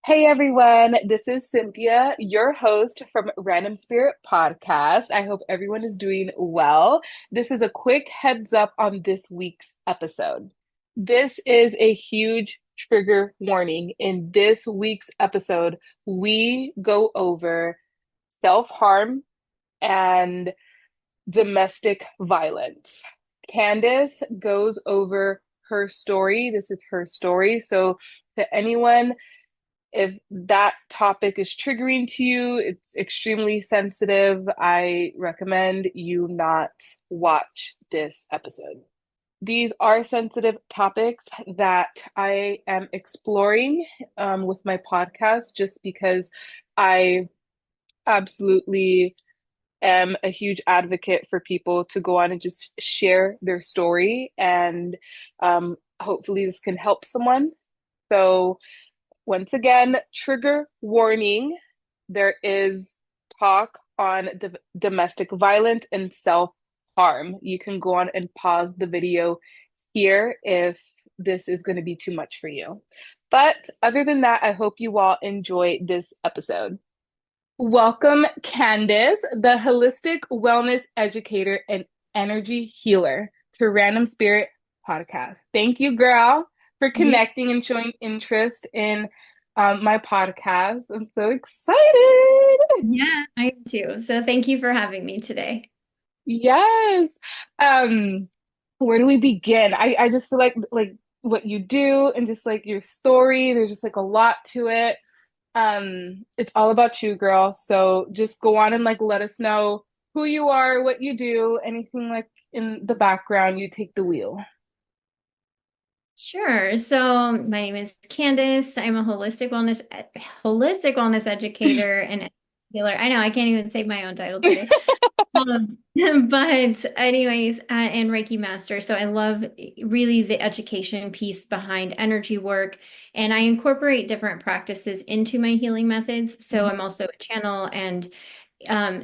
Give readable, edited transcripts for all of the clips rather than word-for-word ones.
Hey everyone, this is Cynthia, your host from Randomspiritpodcast. I hope everyone is doing well. This is a quick heads up on this week's episode. This is a huge trigger warning. In this week's episode, we go over self-harm and domestic violence. Candice goes over her story. This is her story. So, to anyone if that topic is triggering to you, it's extremely sensitive. I recommend you not watch this episode. These are sensitive topics that I am exploring with my podcast just because I absolutely am a huge advocate for people to go on and just share their story. And hopefully, this can help someone. So, once again, trigger warning. There is talk on domestic violence and self-harm. You can go on and pause the video here if this is going to be too much for you. But other than that, I hope you all enjoy this episode. Welcome, Candice, the holistic wellness educator and energy healer, to Random Spirit Podcast. Thank you, girl, for Yeah, connecting and showing interest in my podcast. I'm so excited. yeah, I am too. So thank you for having me today. Yes. Um, where do we begin? I just feel like what you do and just like your story, there's just like a lot to it. It's all about you, girl. So just go on and like let us know who you are, what you do, anything like in the background, you take the wheel. Sure. So my name is Candice. I'm a holistic wellness educator and healer. I know I can't even say my own title today. Um, but anyways, and Reiki master. So I love really the education piece behind energy work, and I incorporate different practices into my healing methods. So I'm also a channel and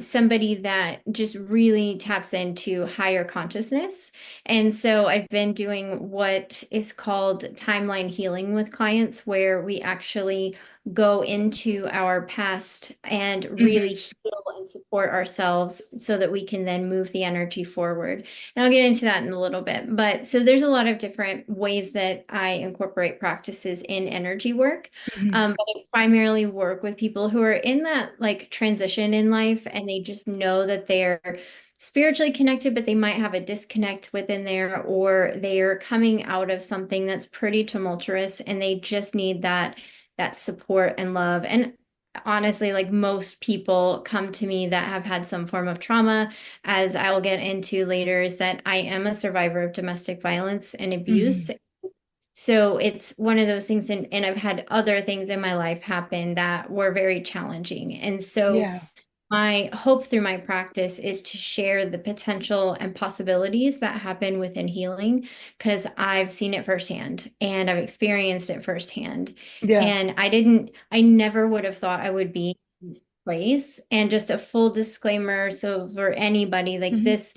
somebody that just really taps into higher consciousness. And so I've been doing what is called timeline healing with clients, where we actually go into our past and really Mhm. heal and support ourselves so that we can then move the energy forward. And I'll get into that in a little bit. But so there's a lot of different ways that I incorporate practices in energy work. Mhm. But I primarily work with people who are in that like transition in life and they just know that they're spiritually connected, but they might have a disconnect within there, or they're coming out of something that's pretty tumultuous and they just need that support and love. And honestly, like most people come to me that have had some form of trauma, as I'll get into later, is that I am a survivor of domestic violence and abuse. Mhm. So it's one of those things, and I've had other things in my life happen that were very challenging. And so Yeah. my hope through my practice is to share the potential and possibilities that happen within healing, because I've seen it firsthand and I've experienced it firsthand. Yeah. And I never would have thought I would be in this place. And just a full disclaimer, so for anybody, like Mhm. this,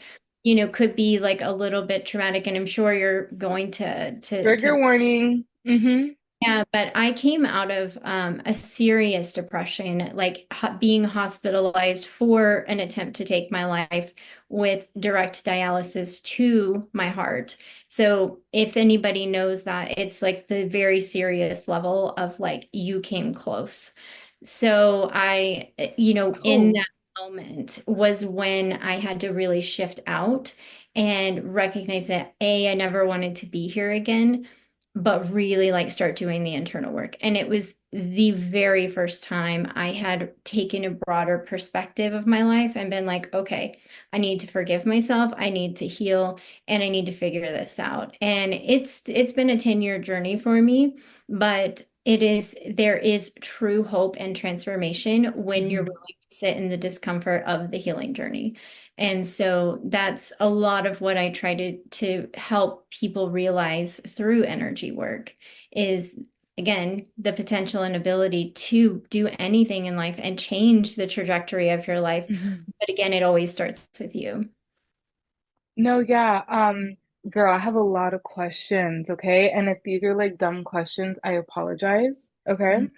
could be like a little bit traumatic, and I'm sure you're going Trigger to warning. yeah, but I came out of a serious depression, like being hospitalized for an attempt to take my life with direct dialysis to my heart. So if anybody knows that, it's like the very serious level of like you came close. So in Oh. that moment was when I had to really shift out and recognize that I never wanted to be here again, but really like start doing the internal work. And it was the very first time I had taken a broader perspective of my life and been like, okay, I need to forgive myself, I need to heal, and I need to figure this out. And it's been a 10-year journey for me, but there is true hope and transformation when you're Mhm. willing to sit in the discomfort of the healing journey. And so that's a lot of what I try to help people realize through energy work is, again, the potential and ability to do anything in life and change the trajectory of your life. Mhm. But again, it always starts with you. No, yeah. Girl, I have a lot of questions, okay? And if these are like dumb questions, I apologize. Okay.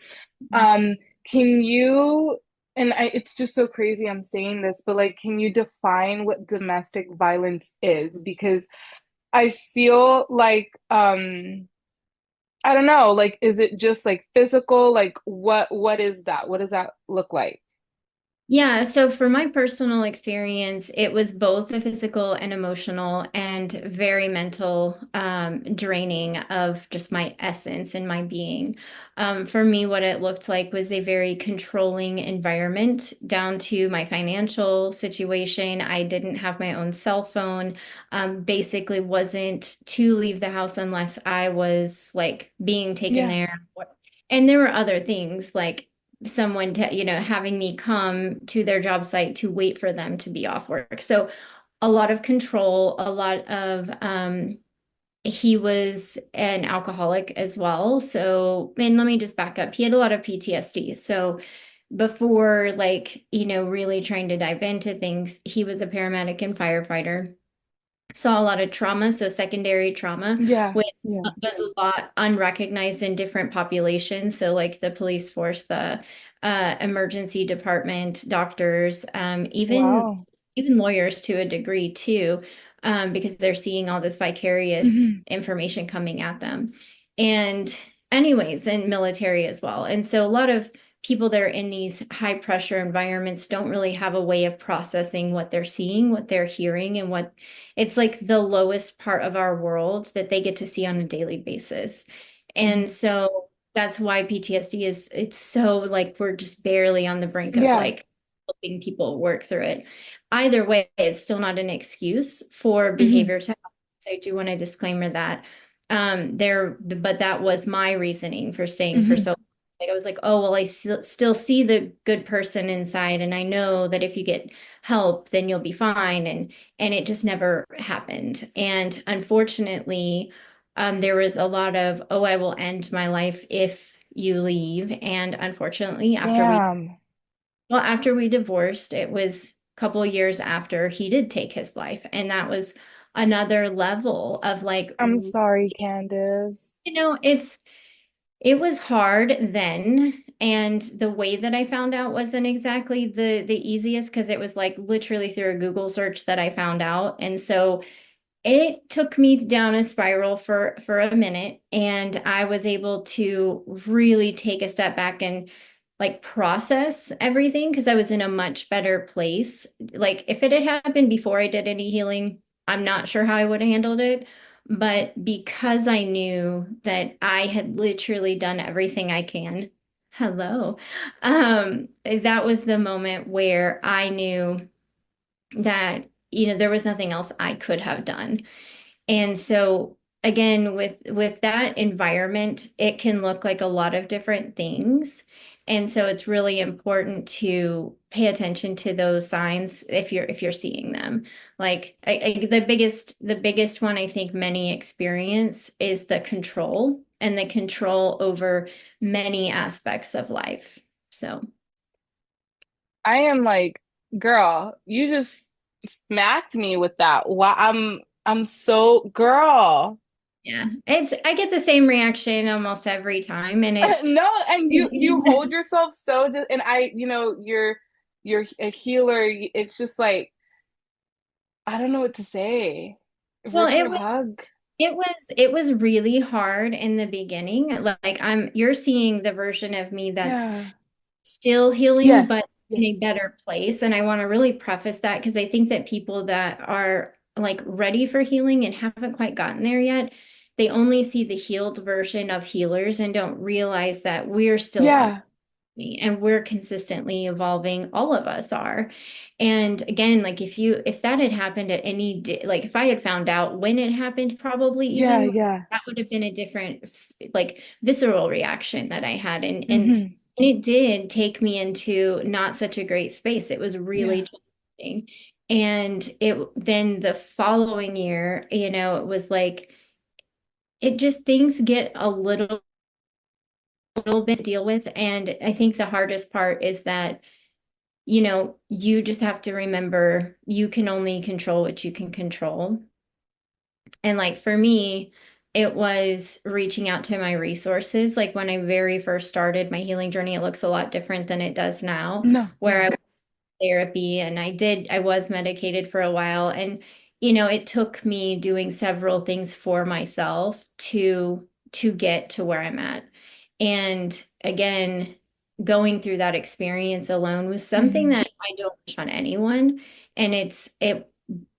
Mhm. Um, can you, and it's just so crazy I'm saying this, but like, can you define what domestic violence is? Because I feel like, I don't know, like, is it just like physical? Like, what is that? What does that look like? Yeah, so for my personal experience, it was both the physical and emotional and very mental, draining of just my essence and my being. For me, what it looked like was a very controlling environment down to my financial situation. I didn't have my own cell phone, basically wasn't to leave the house unless I was like being taken Yeah. there. And there were other things like someone to, having me come to their job site to wait for them to be off work. So a lot of control, a lot of he was an alcoholic as well. So, and let me just back up. He had a lot of PTSD. So before like, really trying to dive into things, he was a paramedic and firefighter, saw a lot of trauma, so secondary trauma, Yeah. which Yeah. does a lot unrecognized in different populations. So, like the police force, the emergency department, doctors, Wow. even lawyers to a degree too, because they're seeing all this vicarious Hmm. information coming at them. And anyways, and military as well. And so a lot of people that are in these high pressure environments don't really have a way of processing what they're seeing, what they're hearing, and what it's like the lowest part of our world that they get to see on a daily basis. And Hmm. so that's why PTSD it's so like we're just barely on the brink of Yeah. like helping people work through it. Either way, it's still not an excuse for Hmm. behavior to happen. So I do want to disclaimer that. But that was my reasoning for staying for Hmm. so like I was like, oh, well, I still see the good person inside, and I know that if you get help, then you'll be fine. And it just never happened. And unfortunately, there was a lot of, oh, I will end my life if you leave. And unfortunately, Damn. after we divorced, it was a couple of years after he did take his life. And that was another level of like, I'm sorry, Candice. it was hard then, and the way that I found out wasn't exactly the easiest because it was like literally through a Google search that I found out. And so it took me down a spiral for a minute, and I was able to really take a step back and like process everything because I was in a much better place. Like if it had happened before I did any healing, I'm not sure how I would have handled it. But because I knew that I had literally done everything I can, hello, that was the moment where I knew that, there was nothing else I could have done. And so again, with that environment, it can look like a lot of different things. And so it's really important to pay attention to those signs if you're seeing them. Like the biggest one I think many experience is the control and the control over many aspects of life. So I am like, girl, you just smacked me with that. Wow, I'm so girl. yeah, I get the same reaction almost every time, and it's No, and you hold yourself so and you're a healer. It's just like I don't know what to say. well, Virtual hug. it was really hard in the beginning. Like you're seeing the version of me that's Yeah. still healing, Yes. but in Yes. a better place. And I want to really preface that because I think that people that are like ready for healing and haven't quite gotten there yet, they only see the healed version of healers and don't realize that we're still on Yeah. and we're consistently evolving. All of us are. And again, like if that had happened at any day, like if I had found out when it happened, probably Yeah. even Yeah. that would have been a different like visceral reaction that I had. And Hmm. it did take me into not such a great space. It was really Yeah. challenging. And it then the following year, it was like it just things get a little bit to deal with. And I think the hardest part is that, you just have to remember you can only control what you can control. And like for me, it was reaching out to my resources. Like when I very first started my healing journey, it looks a lot different than it does now, No, where I yeah. was in therapy and I was medicated for a while. And, it took me doing several things for myself to get to where I'm at. And again, going through that experience alone was something Hmm. that I don't wish on anyone. And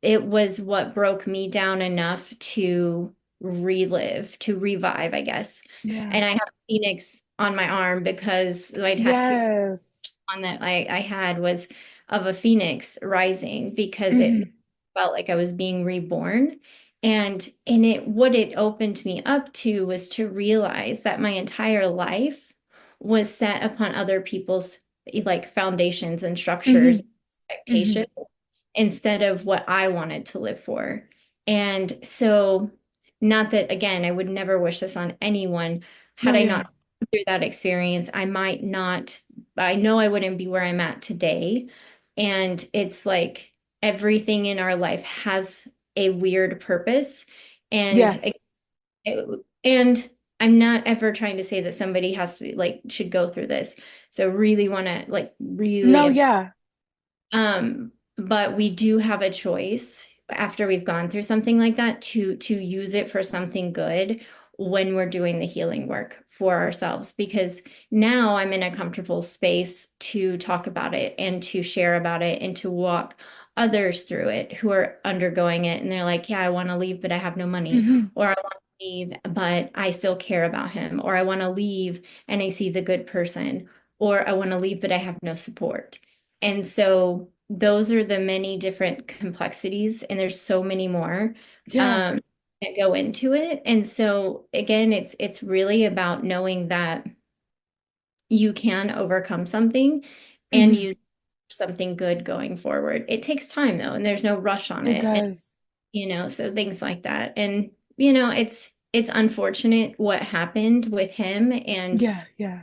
it was what broke me down enough to to revive, I guess. Yeah. And I have a phoenix on my arm because my tattoo Yes. one that I had was of a phoenix rising because it Hmm. felt like I was being reborn. And in it, what it opened me up to was to realize that my entire life was set upon other people's like foundations and structures, Hmm. Hmm. expectations instead of what I wanted to live for. And so, not that again, I would never wish this on anyone. Had No, I yeah. not gone through that experience, I might not, I know I wouldn't be where I'm at today. And it's like everything in our life has a weird purpose. And Yes. and I'm not ever trying to say that somebody has to like should go through this. So really want to like really No, yeah. but we do have a choice after we've gone through something like that to use it for something good when we're doing the healing work for ourselves. Because now I'm in a comfortable space to talk about it and to share about it and to walk others through it who are undergoing it. And they're like, yeah, I want to leave, but I have no money. Hmm. Or I want to leave, but I still care about him. Or I want to leave and I see the good person. Or I want to leave, but I have no support. And so those are the many different complexities, and there's so many more Yeah. um, that go into it. And so again, it's really about knowing that you can overcome something and Hmm. use something good going forward. It takes time though, and there's no rush on It it. And does. so things like that. And it's unfortunate what happened with him. And Yeah, yeah.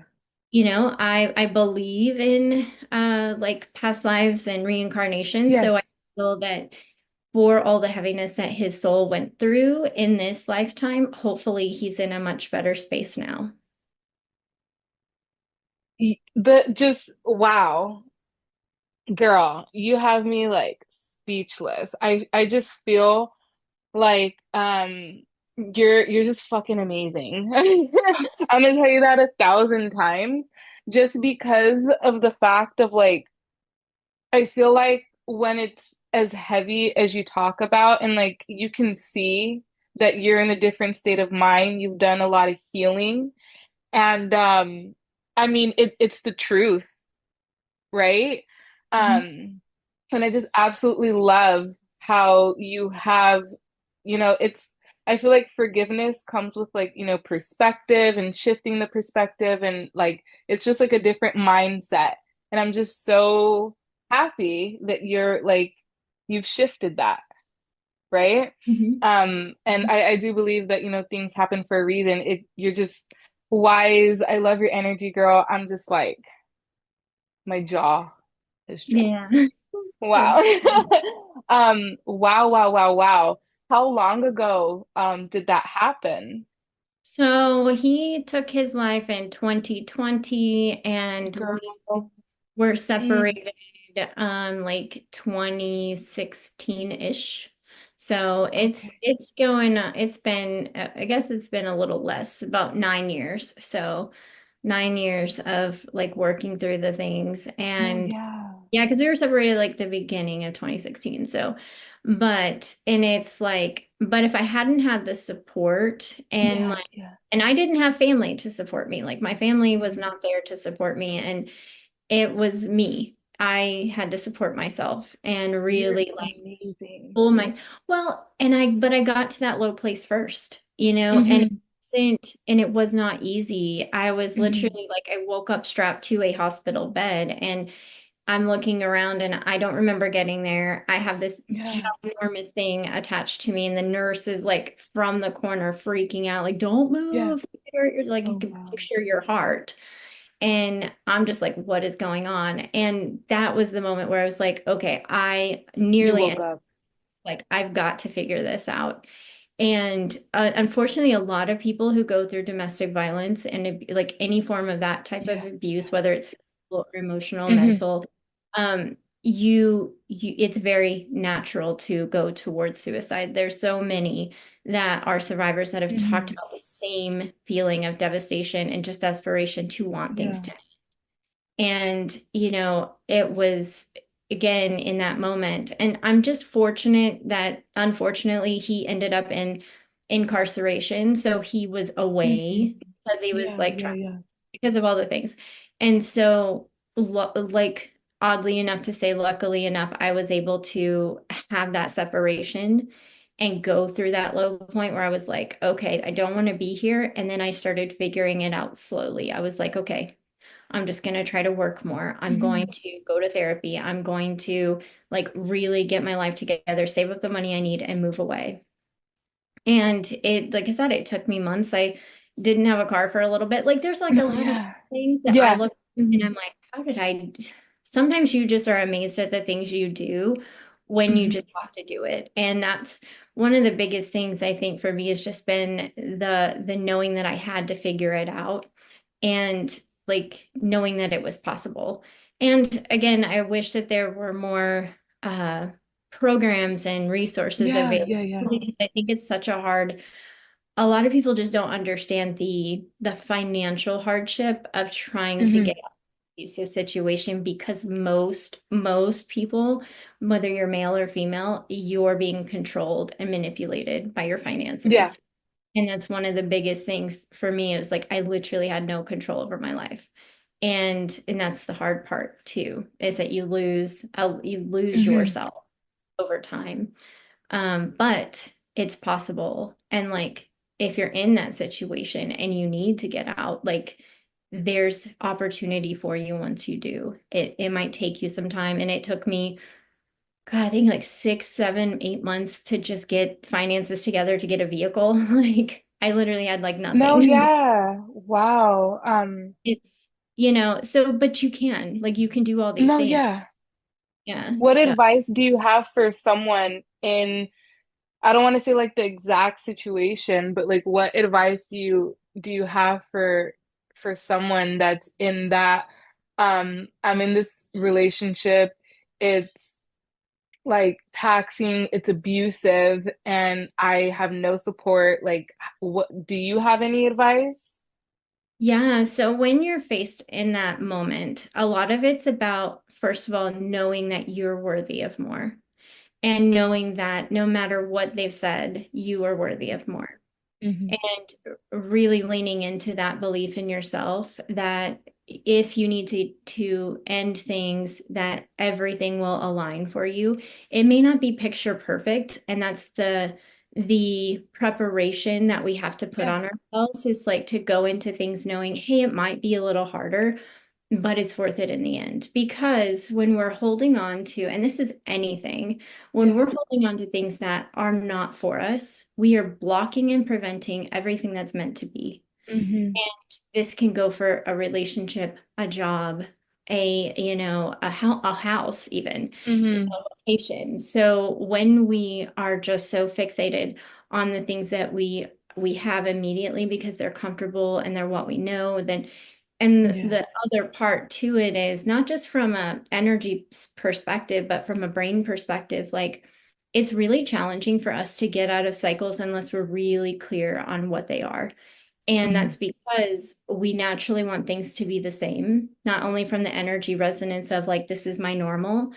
I believe in like past lives and reincarnation. So I Yes. feel that for all the heaviness that his soul went through in this lifetime, hopefully he's in a much better space now. The just wow. Girl, you have me like speechless. I just feel like you're just fucking amazing. I'm gonna tell you that 1,000 times just because of the fact of like I feel like when it's as heavy as you talk about and like you can see that you're in a different state of mind, you've done a lot of healing and I mean it's the truth, right? Mhm. Um, and I just absolutely love how you have, it's, I feel like forgiveness comes with like, perspective and shifting the perspective and like, it's just like a different mindset. And I'm just so happy that you're like, you've shifted that, right? Mhm. And I do believe that, things happen for a reason. You're just wise. I love your energy, girl. I'm just like, my jaw is dropped. Yeah. Wow. Wow, wow, wow, wow. How long ago did that happen? So he took his life in 2020 and Girl. we were Mm, separated like 2016-ish. So okay. it's going it's been I guess it's been a little less, about 9 years. So 9 years of like working through the things. No, And yeah. yeah, because we were separated like the beginning of 2016. So, and it's like, but if I hadn't had the support and Yeah, like, yeah. and I didn't have family to support me, like my family was Mhm. not there to support me, and it was me. I had to support myself and You're really like amazing. pull my, well, but I got to that low place first, and Hmm. it was not easy. I was Hmm. literally like, I woke up strapped to a hospital bed and I'm looking around and I don't remember getting there. I have this Yeah, ginormous thing attached to me, and the nurse is like from the corner freaking out, like, don't yeah. move. Like you Oh, can wow. picture your heart. And I'm just like, what is going on? And that was the moment where I was like, okay, I You nearly woke up. like I've got to figure this out. And unfortunately, a lot of people who go through domestic violence and like any form of that type of Yeah. abuse, whether it's physical or emotional, Hmm. mental, it's very natural to go towards suicide. There's so many that are survivors that have talked Hmm. about the same feeling of devastation and just desperation to want things Yeah. to. And, it was again in that moment. And I'm just fortunate that unfortunately he ended up in incarceration. So he was Hmm. away because he was Yeah, like yeah, trying yeah. because of all the things. And so, like, oddly enough to say, luckily enough, I was able to have that separation and go through that low point where I was like, okay, I don't want to be here. And then I started figuring it out slowly. I was like, okay, I'm just going to try to work more. I'm going Hmm. to go to therapy. I'm going to like really get my life together, save up the money I need, and move away. And like I said, it took me months. I didn't have a car for a little bit. Like there's like a No, lot of yeah. things that I Yeah. look and Hmm. I'm like, how did I? Sometimes you just are amazed at the things you do when you Hmm. just have to do it. And that's one of the biggest things I think for me has just been the knowing that I had to figure it out and like knowing that it was possible. And again, I wish that there were more uh programs and resources Yeah, available yeah, yeah. because I think it's such a lot of people just don't understand the financial hardship of trying to get Hmm. out of an abusive situation because most people, whether you're male or female, you're being controlled and manipulated by your Yeah. finances. And that's one of the biggest things for me. It was like I literally had no control over my life. And that's the hard part too, is that you lose Hmm. yourself over time. But it's possible. And like if you're in that situation and you need to get out, like there's opportunity for you once you do. It might take you some time. And it took me, God, I think like 6, 7, 8 months to just get finances together to get a vehicle. Like I literally had like No, nothing. yeah. Wow. So but like you can do all these No, things. yeah. Yeah. What So advice do you have for someone in, I don't want to say like the exact situation, but like what advice do you have for someone that's in that I'm in this relationship, it's like taxing, it's abusive, and I have no support. Like, what do you have any advice? yeah, so when you're faced in that moment, a lot of it's about, first of all, knowing that you're worthy of more and knowing that no matter what they've said, you are worthy of more. Hmm. And really leaning into that belief in yourself that if you need to end things, that everything will align for you. It may not be picture perfect, and that's the preparation that we have to put Yeah. on ourselves is like to go into things knowing, hey, it might be a little harder, but it's worth it in the end. Because when we're holding on to, and this is anything, when Yeah. we're holding on to things that are not for us, we are blocking and preventing everything that's meant to be. Hmm. And this can go for a relationship, a job, a house even, Hmm. a location. So when we are just so fixated on the things that we have immediately because they're comfortable and they're what we know, then and Yeah. the other part to it is not just from a energy perspective, but from a brain perspective, like it's really challenging for us to get out of cycles unless we're really clear on what they are. And that's Hmm. because we naturally want things to be the same, not only from the energy resonance of like, this is my normal.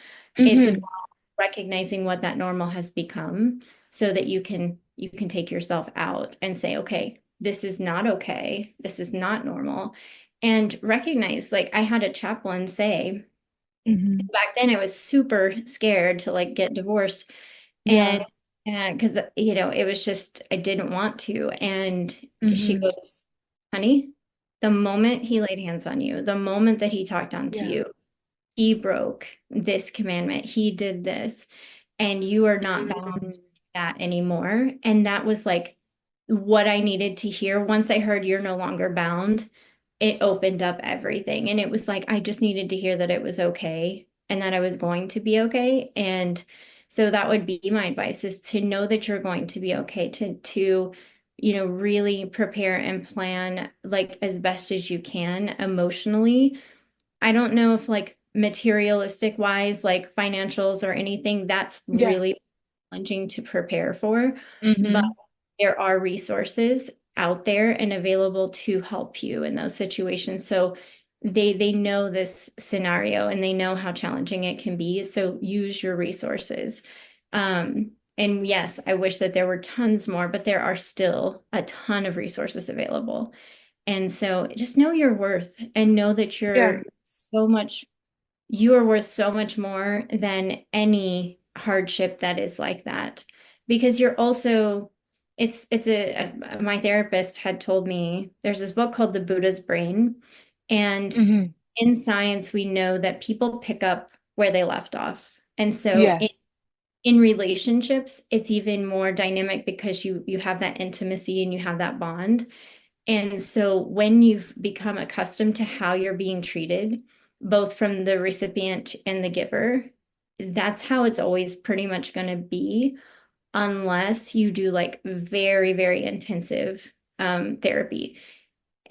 It's about Hmm. recognizing what that normal has become so that you can take yourself out and say, okay, this is not okay. This is not normal. And recognize, like I had a chaplain say, Hmm. back then I was super scared to like get divorced and Yeah. because it was just I didn't want to. And she Hmm. goes, honey, the moment he laid hands on you, the moment that he talked down to Yeah. you, he broke this commandment. He did this, and you are not bound to Mm. that anymore. And that was like what I needed to hear. Once I heard you're no longer bound, it opened up everything. And it was like I just needed to hear that it was okay and that I was going to be okay. And So that would be my advice, is to know that you're going to be okay, to really prepare and plan like as best as you can emotionally. I don't know if like materialistic wise, like financials or anything, that's Yeah. really challenging to prepare for, but Mm-hmm. there are resources out there and available to help you in those situations. So they know this scenario and they know how challenging it can be. So use your resources. And yes, I wish that there were tons more, but there are still a ton of resources available. And so just know your worth and know that Yeah. you are worth so much more than any hardship that is like that. Because you're also, my therapist had told me there's this book called The Buddha's Brain. And Mm-hmm. in science, we know that people pick up where they left off. And so Yes. in relationships, it's even more dynamic because you have that intimacy and you have that bond. And so when you've become accustomed to how you're being treated, both from the recipient and the giver, that's how it's always pretty much going to be, unless you do like very, very intensive therapy.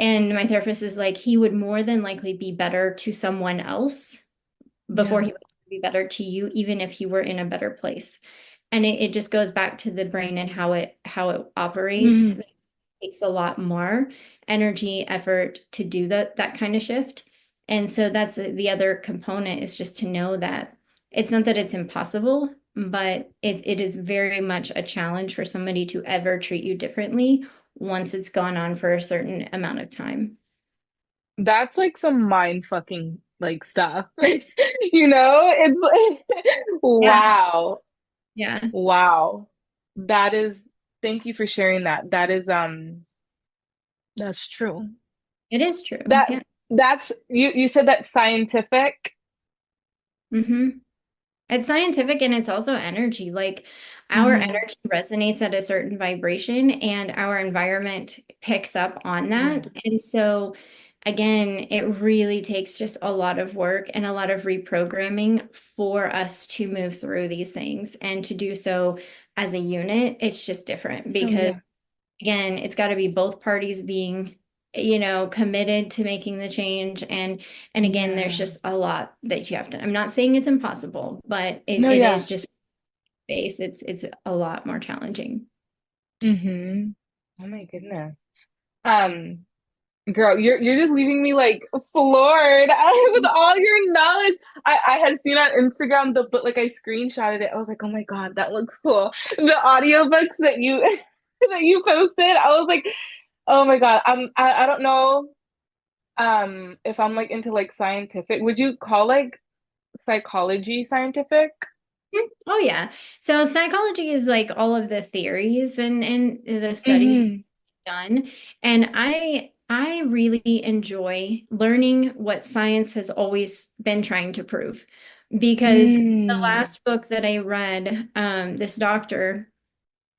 And my therapist is like, he would more than likely be better to someone else before he Yes. would be better to you, even if he were in a better place. And it just goes back to the brain and how it operates. Mm-hmm. It takes a lot more energy, effort to do that kind of shift. And so that's the other component, is just to know that it's not that it's impossible, but it is very much a challenge for somebody to ever treat you differently once it's gone on for a certain amount of time. That's like some mind fucking like stuff. It's like Yeah. wow. Yeah. Wow. That is, thank you for sharing that. That's true. It is true. That Yeah. that's you said that scientific. hmm It's scientific and it's also energy. Like our Hmm. energy resonates at a certain vibration and our environment picks up on that. Yes. And so, again, it really takes just a lot of work and a lot of reprogramming for us to move through these things. And to do so as a unit, it's just different Oh because, yeah. again, it's got to be both parties being committed to making the change. And again, there's Yeah. just a lot that you have to, I'm not saying it's impossible, but No, it is yeah. just base. It's a lot more challenging. Mm-hmm. Oh my goodness. Um, Girl, you're just leaving me like floored with all your knowledge. I had seen on Instagram but like I screenshotted it. I was like, oh my God, that looks cool. The audiobooks that you that you posted, I was like, oh my God. I don't know if I'm like into like scientific. Would you call like psychology scientific? Oh yeah. So psychology is like all of the theories and the studies Mm-hmm. done. And I really enjoy learning what science has always been trying to prove. Because the Mm. last book that I read, this doctor,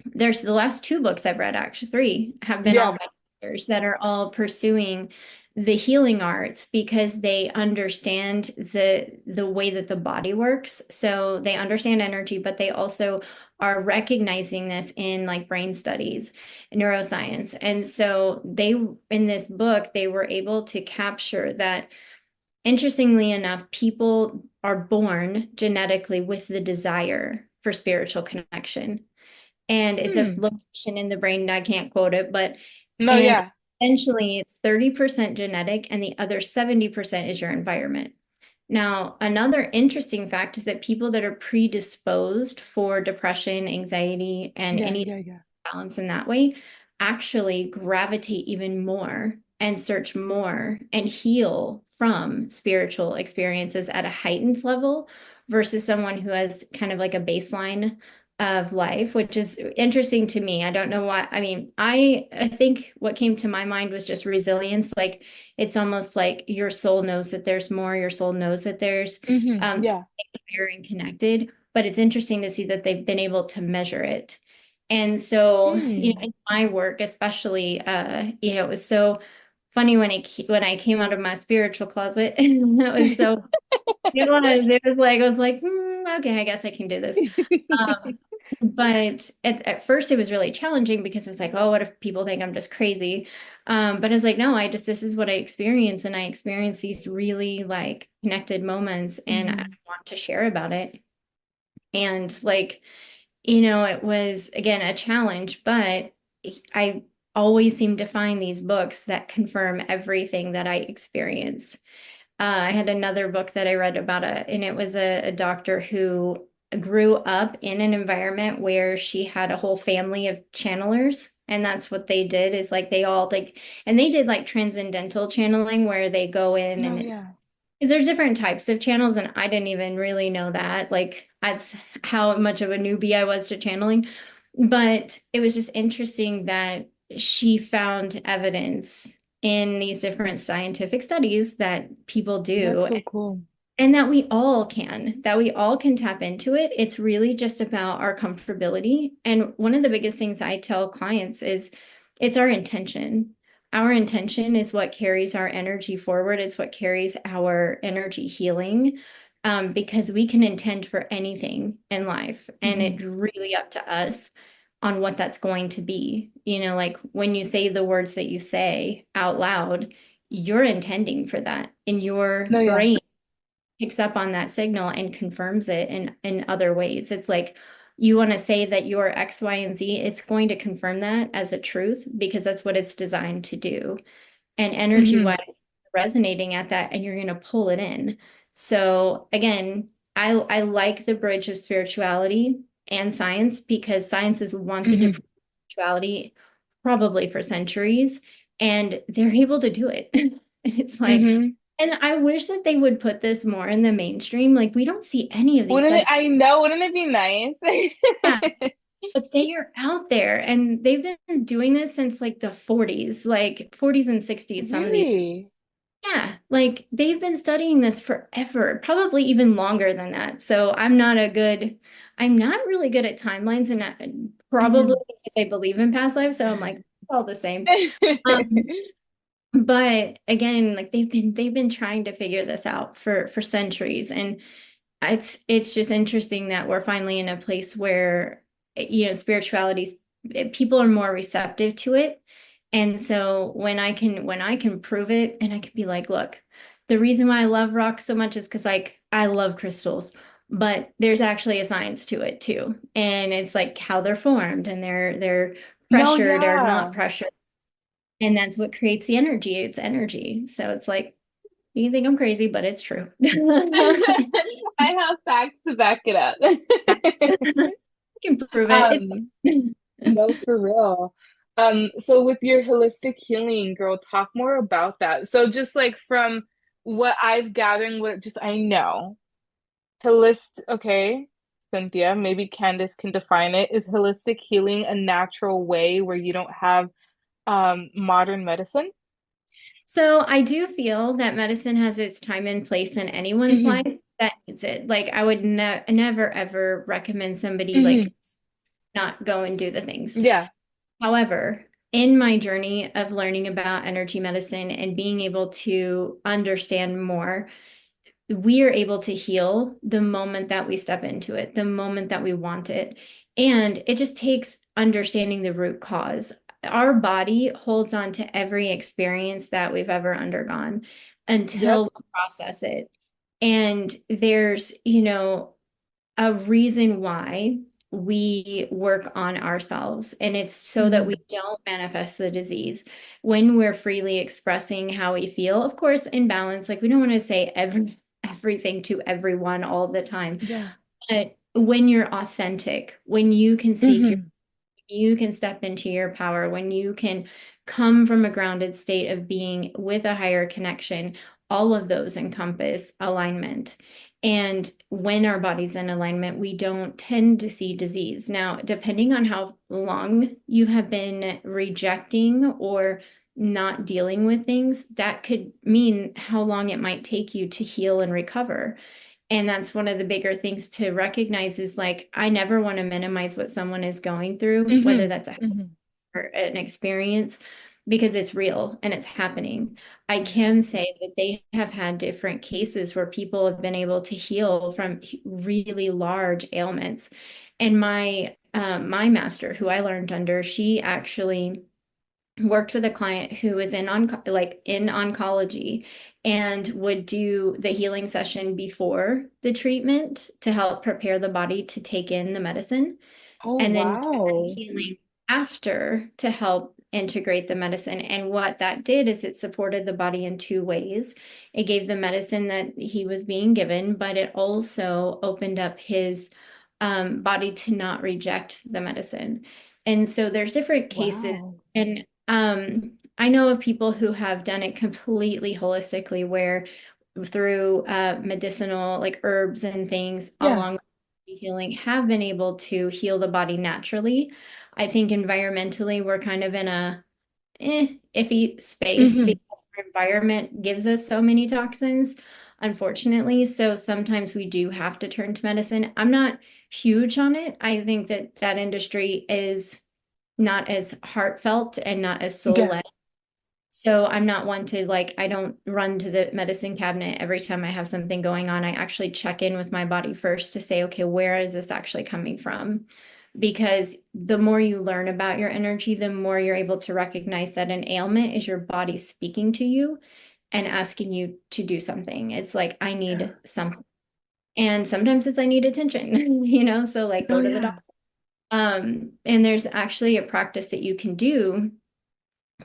there's the last two books I've read, actually three, have been all Yeah. by doctors that are all pursuing the healing arts because they understand the way that the body works. So they understand energy, but they also are recognizing this in like brain studies, neuroscience. And so they, in this book, they were able to capture that, interestingly enough, people are born genetically with the desire for spiritual connection, and it's a Hmm. location in the brain. I can't quote it, but No, and yeah. essentially it's 30% genetic and the other 70% is your environment. Now, another interesting fact is that people that are predisposed for depression, anxiety, and Yeah, any yeah, yeah. balance in that way actually gravitate even more and search more and heal from spiritual experiences at a heightened level versus someone who has kind of like a baseline of life, which is interesting to me. I don't know why. I mean, I think what came to my mind was just resilience. Like it's almost like your soul knows that there's more, your soul knows that there's Yeah. higher and connected. But it's interesting to see that they've been able to measure it. And so, Hmm. in my work, especially, it was so funny when I came out of my spiritual closet. That was so it was like, I was like, okay, I guess I can do this. Um, but at first it was really challenging because I was like, oh, what if people think I'm just crazy? But I was like, no, this is what I experience. And I experience these really like connected moments and I Mhm. want to share about it. And like, you know, it was again a challenge, but I always seem to find these books that confirm everything that I experience. I had another book that I read about and it was a doctor who grew up in an environment where she had a whole family of channelers. And that's what they did is like they all like, and they did like transcendental channeling where they go in No, and yeah. because there's different types of channels, and I didn't even really know that. Like, that's how much of a newbie I was to channeling. But it was just interesting that she found evidence in these different scientific studies that people That's do, so cool. and that we all can tap into it. It's really just about our comfortability. And one of the biggest things I tell clients is it's our intention. Our intention is what carries our energy forward. It's what carries our energy healing. Because we can intend for anything in life, and Mhm. it's really up to us on what that's going to be. You know, like when you say the words that you say out loud, you're intending for that in your No, yeah. brain picks up on that signal and confirms it in other ways. It's like you want to say that you're X, Y, and Z, it's going to confirm that as a truth because that's what it's designed to do. And energy Mhm. wise, resonating at that, and you're going to pull it in. So again, I like the bridge of spirituality and science because science has wanted to Mhm. prove spirituality probably for centuries, and they're able to do it. And it's like, Mhm. and I wish that they would put this more in the mainstream. Like we don't see any of these Wouldn't it, studies. I know, wouldn't it be nice? Yeah, but they are out there and they've been doing this since like the 40s, like 40s and 60s, some of these. Really? Yeah, like they've been studying this forever, probably even longer than that. So I'm not really good at timelines and probably Mhm. because I believe in past lives. So I'm like, it's all the same. Um, but again, like they've been trying to figure this out for centuries. And it's just interesting that we're finally in a place where you know spirituality people are more receptive to it. And so when I can prove it and I can be like, look, the reason why I love rocks so much is because like I love crystals, but there's actually a science to it too. And it's like how they're formed and they're No, pressured or yeah. not pressured. And that's what creates the energy. It's energy. So it's like you can think I'm crazy, but it's true. I have facts to back it up. I can prove it. Um, It's no, for real. So with your holistic healing, girl, talk more about that. So just like from what I've gathered, what just I know, okay, Cynthia, maybe Candice can define it. Is holistic healing a natural way where you don't have modern medicine? so I do feel that medicine has its time and place in anyone's Hmm. life that needs it. Like I would never ever recommend somebody Hmm. like not go and do the things. Yeah. However, in my journey of learning about energy medicine and being able to understand more, we are able to heal the moment that we step into it, the moment that we want it. And it just takes understanding the root cause. Our body holds on to every experience that we've ever undergone until Yep. we process it. And there's, you know, a reason why we work on ourselves, and it's so that we Hmm. don't manifest the disease when we're freely expressing how we feel, of course in balance. Like we don't want to say everything to everyone all the time, Yeah. but when you're authentic, when you can speak Hmm. you can step into your power, when you can come from a grounded state of being with a higher connection, all of those encompass alignment. And when our body's in alignment, we don't tend to see disease. Now, depending on how long you have been rejecting or not dealing with things, that could mean how long it might take you to heal and recover. And that's one of the bigger things to recognize is like, I never want to minimize what someone is going through, whether Hmm. that's a Hmm. or an experience, because it's real and it's happening. I Yeah. can say that they have had different cases where people have been able to heal from really large ailments. And my master, who I learned under, she actually worked with a client who was in oncology and would do the healing session before the treatment to help prepare the body to take in the medicine, Oh, and then do the wow. healing after to help integrate the medicine. And what that did is it supported the body in two ways. It gave the medicine that he was being given, but it also opened up his body to not reject the medicine. And so there's different cases. Wow. And I know of people who have done it completely holistically, where through medicinal, like herbs and things, Yeah. along with healing, have been able to heal the body naturally. I think environmentally, we're kind of in a iffy space Hmm. because our environment gives us so many toxins, unfortunately. So sometimes we do have to turn to medicine. I'm not huge on it. I think that that industry is not as heartfelt and not as Yeah. soul-led. So I'm not one to like, I don't run to the medicine cabinet every time I have something going on. I actually check in with my body first to say, okay, where is this actually coming from? Because the more you learn about your energy, the more you're able to recognize that an ailment is your body speaking to you and asking you to do something. It's like, I Yeah. need something. And sometimes it's I need attention, so like Oh, go to the yeah. doctor. And there's actually a practice that you can do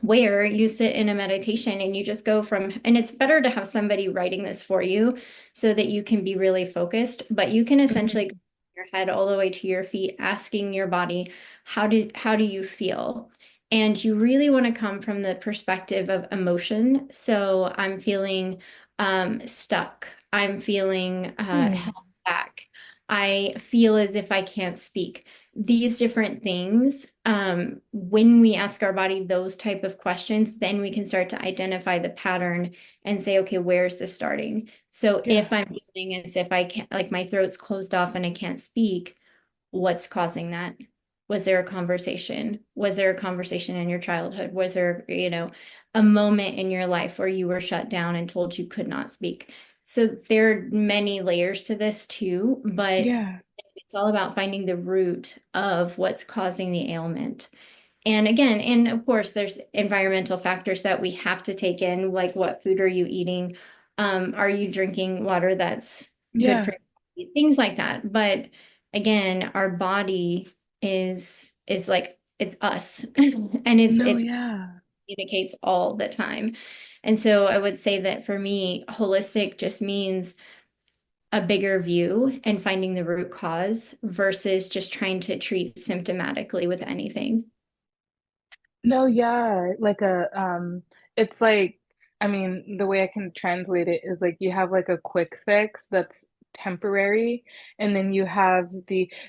where you sit in a meditation and you just go from, and it's better to have somebody writing this for you so that you can be really focused, but you can essentially go Hmm. your head all the way to your feet, asking your body, how do you feel? And you really want to come from the perspective of emotion. So I'm feeling stuck. I'm feeling Hmm. held back. I feel as if I can't speak. These different things, when we ask our body those type of questions, then we can start to identify the pattern and say, okay, where is this starting? So Yeah. if I'm feeling as if I can't, like my throat's closed off and I can't speak, what's causing that? Was there a conversation? Was there a conversation in your childhood? Was there, a moment in your life where you were shut down and told you could not speak? So there are many layers to this too, but Yeah. it's all about finding the root of what's causing the ailment. And again, and of course, there's environmental factors that we have to take in, like what food are you eating? Are you drinking water that's good for Yeah. you? Things like that. But again, our body is like it's us, and it's No, it's yeah. communicates all the time. And so I would say that for me, holistic just means a bigger view and finding the root cause versus just trying to treat symptomatically with anything. No, yeah. It's like, I mean, the way I can translate it is like you have like a quick fix that's temporary, and then you have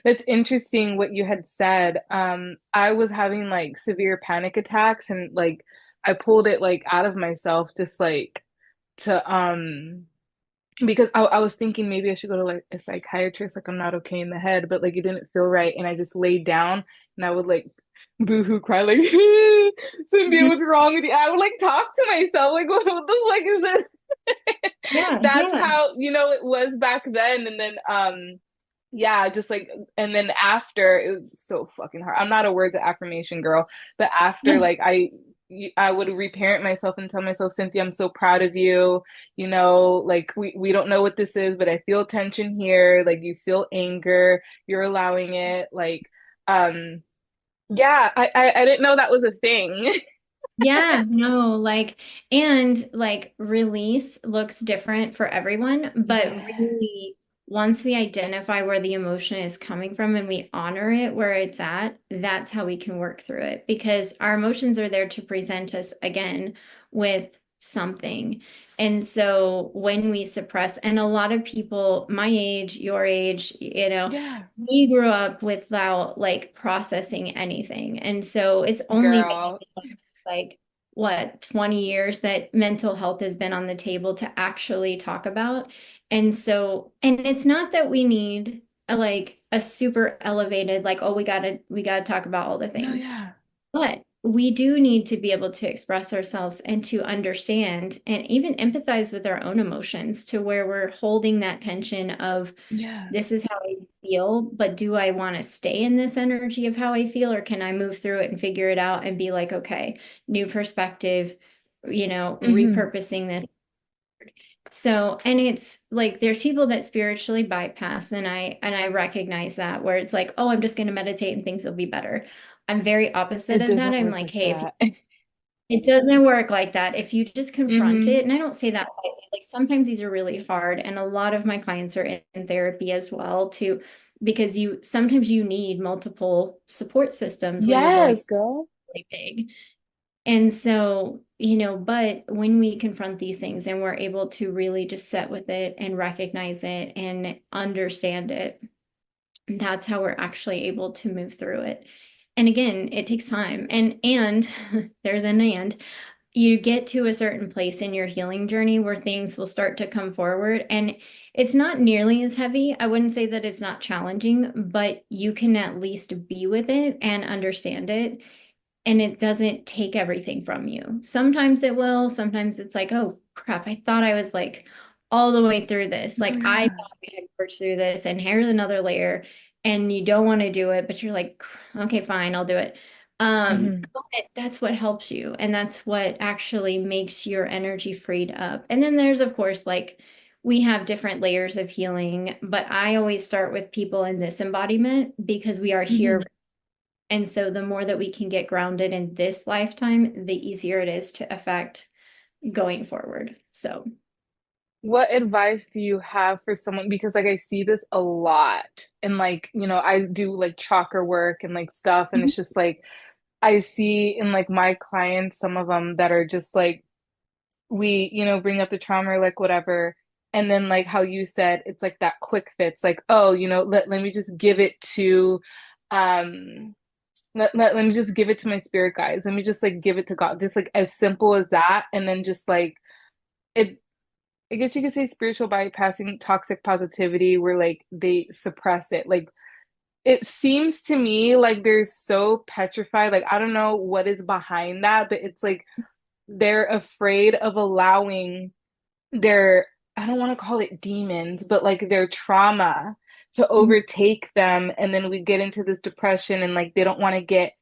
that's interesting what you had said. I was having like severe panic attacks, and like I pulled it like out of myself just like to because I was thinking maybe I should go to like a psychiatrist, like I'm not okay in the head, but like it didn't feel right. And I just laid down and I would like boohoo cry, like, Cynthia, what's wrong with you? I would like talk to myself, like, what the fuck is this? Yeah, That's yeah. how, it was back then. And then, yeah, just like, and then after, it was so fucking hard. I'm not a words of affirmation girl, but after, like, I would reparent myself and tell myself, Cynthia, I'm so proud of you. Like we don't know what this is, but I feel tension here. Like you feel anger, you're allowing it. Um, yeah, I didn't know that was a thing. Yeah, no, and release looks different for everyone, but Yeah, really, once we identify where the emotion is coming from and we honor it where it's at, that's how we can work through it because our emotions are there to present us again with something. And so when we suppress, and a lot of people my age, your age, yeah, we grew up without like processing anything. And so it's only been girl. like what 20 years that mental health has been on the table to actually talk about. And so, and it's not that we need like a super elevated like, oh, we gotta talk about all the No, things, yeah. but we do need to be able to express ourselves and to understand and even empathize with our own emotions to where we're holding that tension of Yeah. this is how I feel, but do I want to stay in this energy of how I feel, or can I move through it and figure it out and be like, okay, new perspective, Hmm. repurposing this. So, and it's like there's people that spiritually bypass, and I recognize that where it's like, oh, I'm just going to meditate and things will be better. I'm very opposite It of that. doesn't I'm work like, like hey, if that. it doesn't work like that. If you just confront Hmm. it, and I don't say that lightly, like sometimes these are really hard, and a lot of my clients are in therapy as well too, because you sometimes you need multiple support systems when you're going Yes, girl. really big. And so, but when we confront these things and we're able to really just sit with it and recognize it and understand it, that's how we're actually able to move through it. And again, it takes time. And there's an and you get to a certain place in your healing journey where things will start to come forward, and it's not nearly as heavy. I wouldn't say that it's not challenging, but you can at least be with it and understand it, and it doesn't take everything from you. Sometimes it will, sometimes it's like, oh crap, I thought I was like all the way through this. Oh, Like I yeah. thought we had worked through this, and here's another layer, and you don't want to do it, but you're like, okay, fine, I'll do it. Hmm. But that's what helps you, and that's what actually makes your energy freed up. And then there's, of course, like we have different layers of healing, but I always start with people in this embodiment because we are here. Hmm. And so the more that we can get grounded in this lifetime, the easier it is to affect going forward. So, What advice do you have for someone? Because like I see this a lot, and like, I do like chakra work and like stuff, and mhm. it's just like I see in like my clients, some of them that are just like we, bring up the trauma or like whatever. And then like how you said, it's like that quick fix, like, oh, let me just give it to um let me just give it to my spirit guides. Let me just like give it to God. Just like as simple as that. And then just like it I guess you could say spiritual bypassing toxic positivity where like they suppress it. Like it seems to me like they're so petrified. Like I don't know what is behind that, but it's like they're afraid of allowing their, I don't want to call it demons, but like their trauma to overtake them. And then we get into this depression and like they don't want to get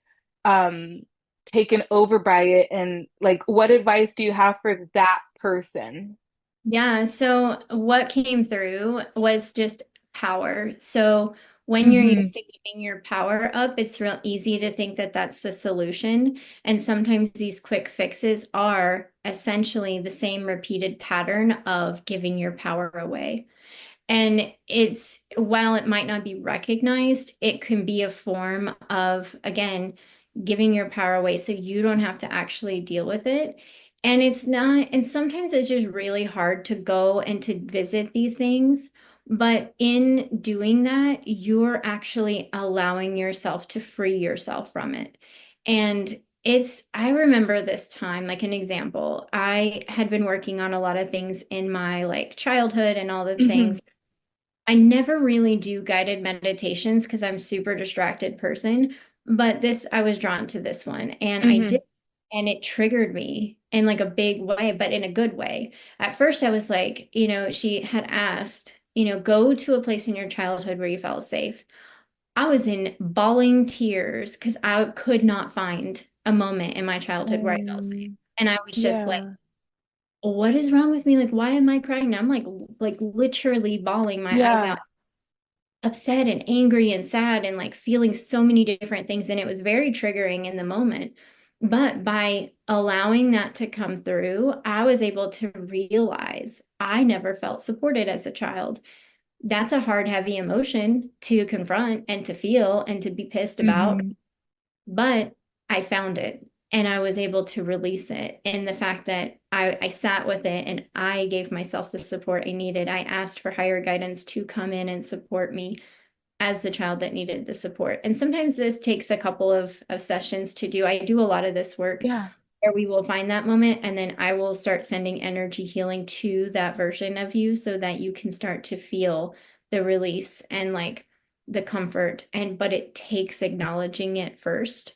um taken over by it. And like, what advice do you have for that person? Yeah. So what came through was just power. So when you're Hmm. used to giving your power up, it's real easy to think that that's the solution. And sometimes these quick fixes are essentially the same repeated pattern of giving your power away. And it's, while it might not be recognized, it can be a form of, again, giving your power away so you don't have to actually deal with it. And it's not, and sometimes it's just really hard to go and to visit these things. But in doing that, you're actually allowing yourself to free yourself from it. And I remember this time, like an example, I had been working on a lot of things in my like childhood and all the Hmm. things. I never really do guided meditations because I'm super distracted person, but I was drawn to this one and I did, Hmm. and it triggered me in like a big way, but in a good way. At first I was like, she had asked, go to a place in your childhood where you felt safe. I was in bawling tears because I could not find a moment in my childhood where I felt safe. Um, And I was just like, yeah. what is wrong with me? Like, why am I crying? And I'm like literally bawling my eyes Yeah. out, upset and angry and sad and like feeling so many different things. And it was very triggering in the moment. But by allowing that to come through, I was able to realize I never felt supported as a child. That's a hard, heavy emotion to confront and to feel and to be pissed about. Hmm. But I found it and I was able to release it. And the fact that I sat with it and I gave myself the support I needed. I asked for higher guidance to come in and support me as the child that needed the support. And sometimes this takes a couple of sessions to do. I do a lot of this work Yeah. where we will find that moment and then I will start sending energy healing to that version of you so that you can start to feel the release and like the comfort. But it takes acknowledging it first.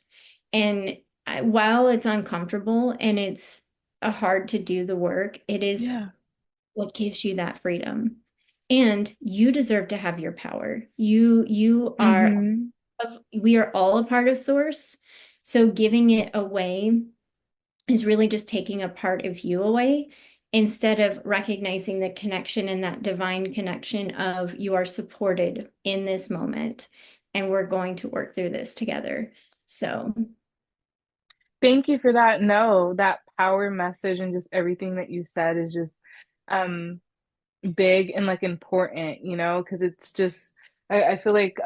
And while it's uncomfortable and it's hard to do the work, it is Yeah. what gives you that freedom. And you deserve to have your power. You are, Mm-hmm. we are all a part of source. So giving it away is really just taking a part of you away instead of recognizing the connection and that divine connection of you are supported in this moment and we're going to work through this together. So, Thank you for that. No, that power message and just everything that you said is just um big and like important, because it's just I feel like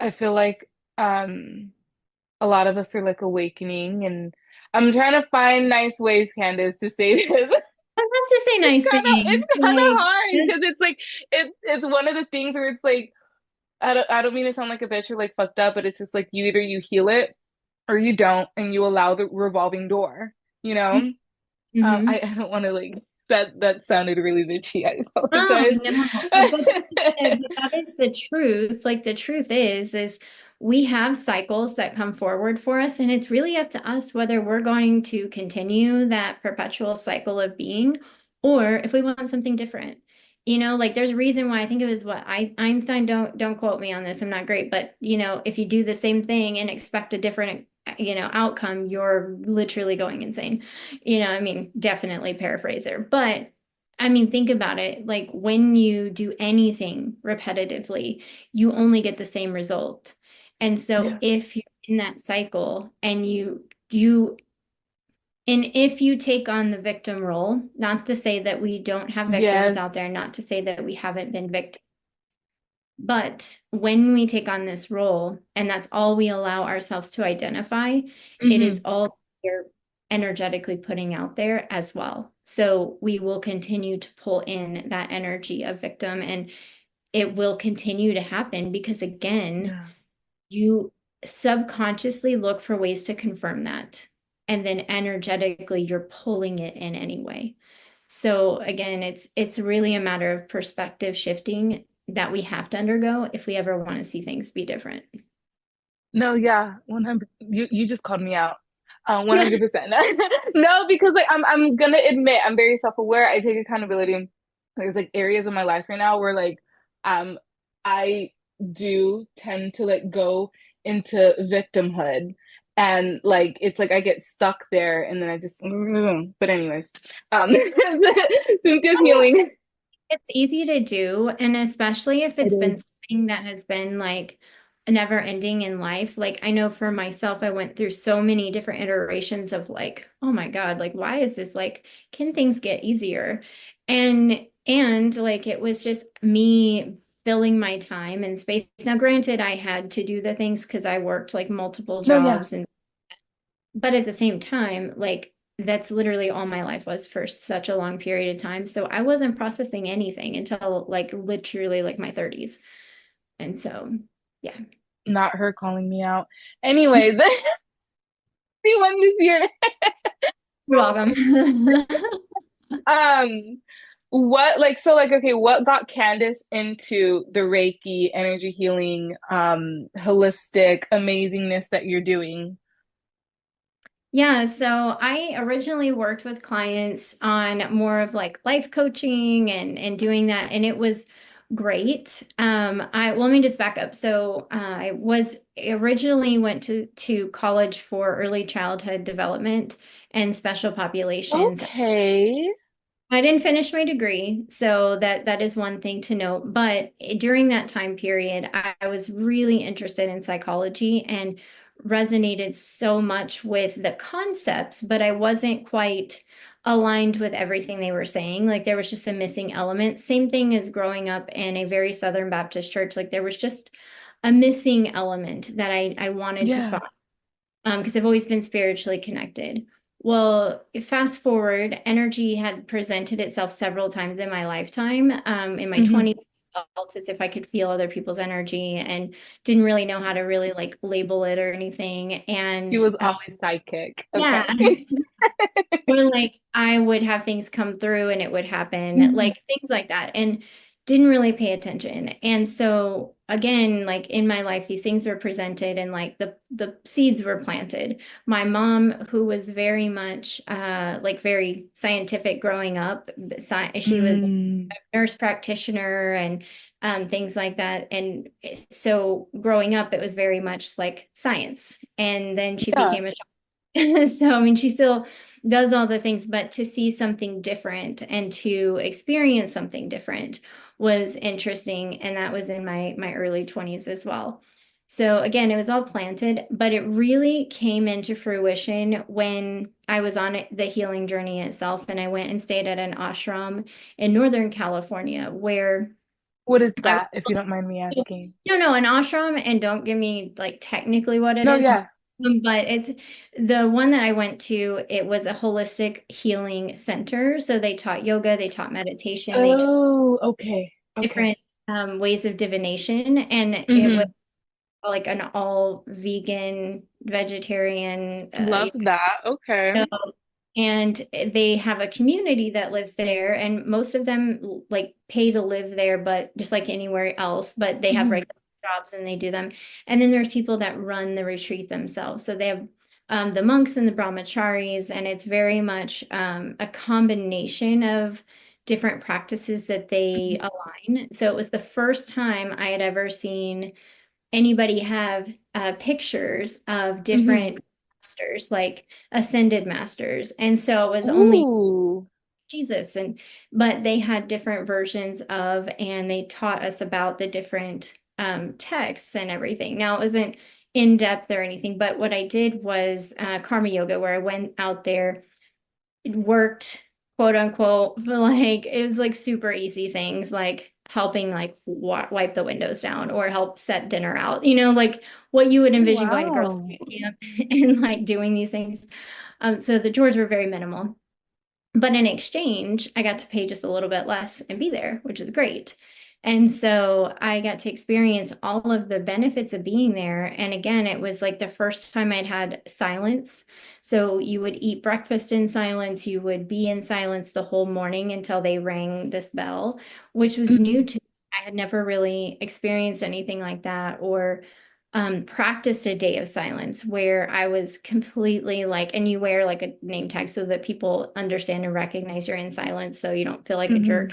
I feel like a lot of us are like awakening, and I'm trying to find nice ways, Candice, to say this. I have to say nice It's things. kind of Like, hard this, because it's like it's one of the things where it's like I don't mean to sound like a bitch or like fucked up, but it's just like you either you heal it or you don't, and you allow the revolving door, you know? mhm. I don't want to like that sounded really bitchy. I Oh, apologize. no. But that is the truth. Like the truth is we have cycles that come forward for us, and it's really up to us whether we're going to continue that perpetual cycle of being or if we want something different. Like there's a reason why I think it was what Einstein, don't quote me on this. I'm not great, but if you do the same thing and expect a different outcome, you're literally going insane. I mean, definitely paraphrase there, but I mean, think about it. Like when you do anything repetitively, you only get the same result. And so Yeah. if you're in that cycle and you and if you take on the victim role, not to say that we don't have victims out Yes. there, not to say that we haven't been victims, but when we take on this role, and that's all we allow ourselves to identify, it is Hmm. all we're energetically putting out there as well. So we will continue to pull in that energy of victim, and it will continue to happen because, again, Yeah. you subconsciously look for ways to confirm that. And then energetically, you're pulling it in anyway. So again, it's really a matter of perspective shifting that we have to undergo if we ever want to see things be different. No, yeah, 100. You just called me out. Yeah. 100%. No, because like I'm gonna admit I'm very self-aware. I take accountability. There's like areas of my life right now where like um I do tend to like go into victimhood, and like it's like I get stuck there and then I just but anyways, Cynthia's healing. It's easy to do, and especially if It it's been is. something that has been like never ending in life. Like I know for myself, I went through so many different iterations of like, oh my God, like why is this like, can things get easier? And like it was just me filling my time and space. Now, granted, I had to do the things because I worked like multiple No, yeah. jobs and but at the same time, like that's literally all my life was for such a long period of time. So I wasn't processing anything until like literally like my 30s. And so, yeah. Not her calling me out. Anyways, everyone this year. You're welcome. Um, what like so like okay, what got Candice into the Reiki, energy healing, holistic amazingness that you're doing? Yeah, so I originally worked with clients on more of like life coaching and doing that, and it was great. I well, let me just back up. So I was originally went to college for early childhood development and special populations. Okay. I didn't finish my degree, so that is one thing to note. But during that time period, I was really interested in psychology and resonated so much with the concepts, but I wasn't quite aligned with everything they were saying. Like there was just a missing element. Same thing as growing up in a very Southern Baptist church. Like there was just a missing element that I wanted to Yeah. find because I've always been spiritually connected. Well, fast forward, energy had presented itself several times in my lifetime. In my Hmm. 20s, I felt as if I could feel other people's energy and didn't really know how to really like label it or anything. She And was always sidekick. yeah, Okay. or like I would have things come through and it would happen, Mhm. like things like that. And didn't really pay attention. And so again, like in my life, these things were presented and like the seeds were planted. My mom, who was very much like very scientific growing up, she was Mm, a nurse practitioner and things like that. And so growing up, it was very much like science. And then she yeah. became a so, I mean, she still does all the things, but to see something different and to experience something different was interesting. And that was in my early 20s as well. So again, it was all planted, but it really came into fruition when I was on the healing journey itself. And I went and stayed at an ashram in Northern California where What is I that, if you don't mind me asking? no, no, an ashram, and don't give me like technically what it No, is, yeah. but it's the one that I went to, it was a holistic healing center. So they taught yoga, they taught meditation, they taught Oh, okay. Okay. different ways of divination, and it was Hmm. like an all vegan, vegetarian, Love that. Okay. know, and they have a community that lives there, and most of them like pay to live there, but just like anywhere else, but they have Hmm. regular jobs and they do them. And then there's people that run the retreat themselves. So they have the monks and the brahmacharis, and it's very much a combination of different practices that they align. So it was the first time I had ever seen anybody have pictures of Hmm. different masters, like ascended masters. And so it was only Ooh. Jesus, and but they had different versions of, and they taught us about the different texts and everything. Now it wasn't in depth or anything, but what I did was karma yoga, where I went out there, it worked, quote unquote, but like it was like super easy things like helping like wipe the windows down or help set dinner out, like what you would Oh, envision going to Girl wow. Scout camp and like doing these things. So the chores were very minimal. But in exchange, I got to pay just a little bit less and be there, which is great. And so I got to experience all of the benefits of being there. And again, it was like the first time I'd had silence. So you would eat breakfast in silence, you would be in silence the whole morning until they rang this bell, which was new Mhm. to me. I had never really experienced anything like that or practiced a day of silence where I was completely like, and you wear like a name tag so that people understand and recognize you're in silence so you don't feel like a jerk.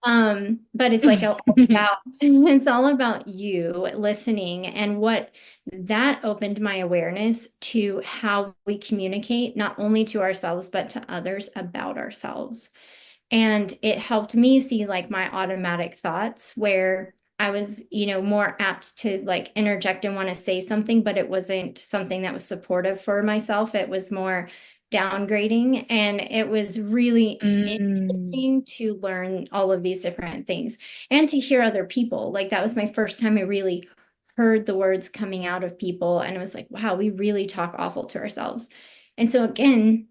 Mhm. But it's like all about it's all about you listening, and what that opened my awareness to how we communicate not only to ourselves but to others about ourselves. And it helped me see like my automatic thoughts where I was, more apt to like interject and want to say something, but it wasn't something that was supportive for myself. It was more downgrading. And it was really Mm. interesting to learn all of these different things and to hear other people. Like that was my first time I really heard the words coming out of people. And it was like, wow, we really talk awful to ourselves. And so again,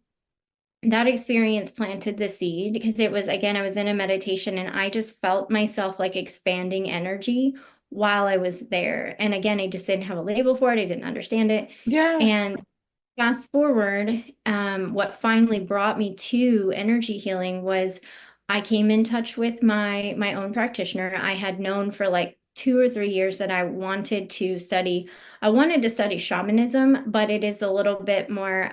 that experience planted the seed because it was, again, I was in a meditation and I just felt myself like expanding energy while I was there. And again, I just didn't have a label for it. I didn't understand it. Yeah. And fast forward, what finally brought me to energy healing was I came in touch with my own practitioner. I had known for like 2 or 3 years that I wanted to study shamanism, but it is a little bit more,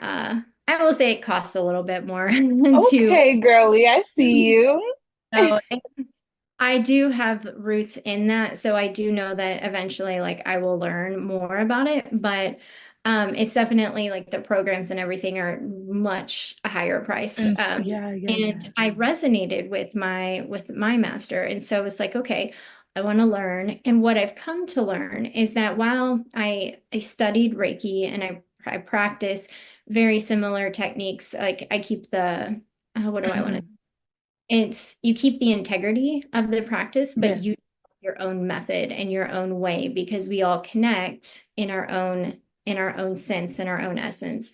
I will say it costs a little bit more to, Okay, girly, I see you. so I do have roots in that, so I do know that eventually, like, I will learn more about it. But it's definitely like the programs and everything are much higher priced. And yeah, yeah, yeah. And I resonated with my master, and so I was like, okay, I want to learn. And what I've come to learn is that while I studied Reiki and I practice very similar techniques, like I keep the what do I want to Mhm. it's you keep the integrity of the practice, but you Yes. your own method and your own way because we all connect in our own sense, in our own essence.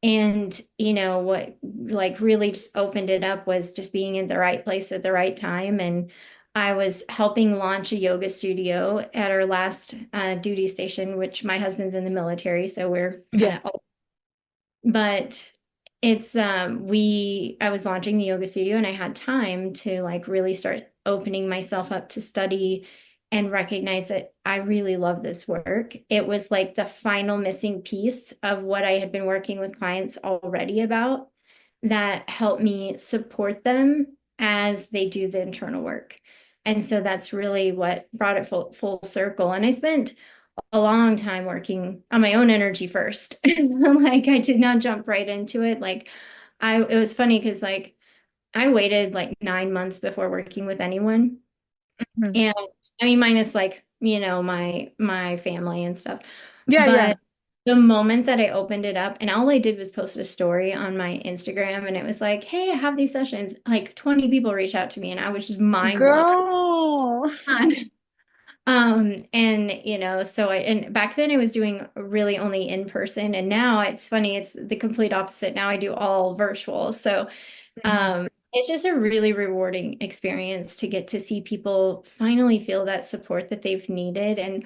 And what like really just opened it up was just being in the right place at the right time. And I was helping launch a yoga studio at our last duty station, which my husband's in the military, so we're kind Yes. of, but it's I was launching the yoga studio and I had time to like really start opening myself up to study and recognize that I really love this work. It was like the final missing piece of what I had been working with clients already about that helped me support them as they do the internal work. And so that's really what brought it full circle. And I spent a long time working on my own energy first. Like I did not jump right into it. Like it was funny because like I waited like 9 months before working with anyone. Mhm. And I mean, minus like, my family and stuff. Yeah, yeah. But the moment that I opened it up, and all I did was post a story on my Instagram, and it was like, hey, I have these sessions. Like 20 people reached out to me, and I was just mind blown. Girl. And so and back then I was doing really only in person, and now it's funny, it's the complete opposite. Now I do all virtual. So Mhm. it's just a really rewarding experience to get to see people finally feel that support that they've needed. And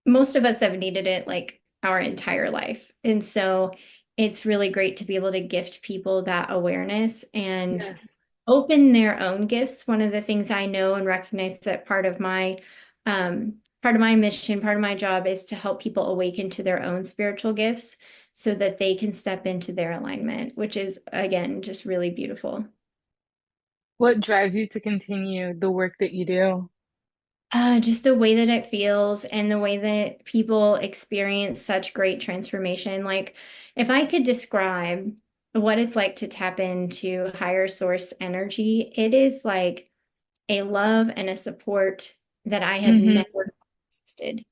most of us have needed it like our entire life. And so it's really great to be able to gift people that awareness and Yes. open their own gifts. One of the things I know and recognize that part of my mission, part of my job is to help people awaken to their own spiritual gifts so that they can step into their alignment, which is again just really beautiful. What drives you to continue the work that you do? Just the way that it feels and the way that people experience such great transformation. Like, if I could describe what it's like to tap into higher source energy, it is like a love and a support that I had Hmm. never existed.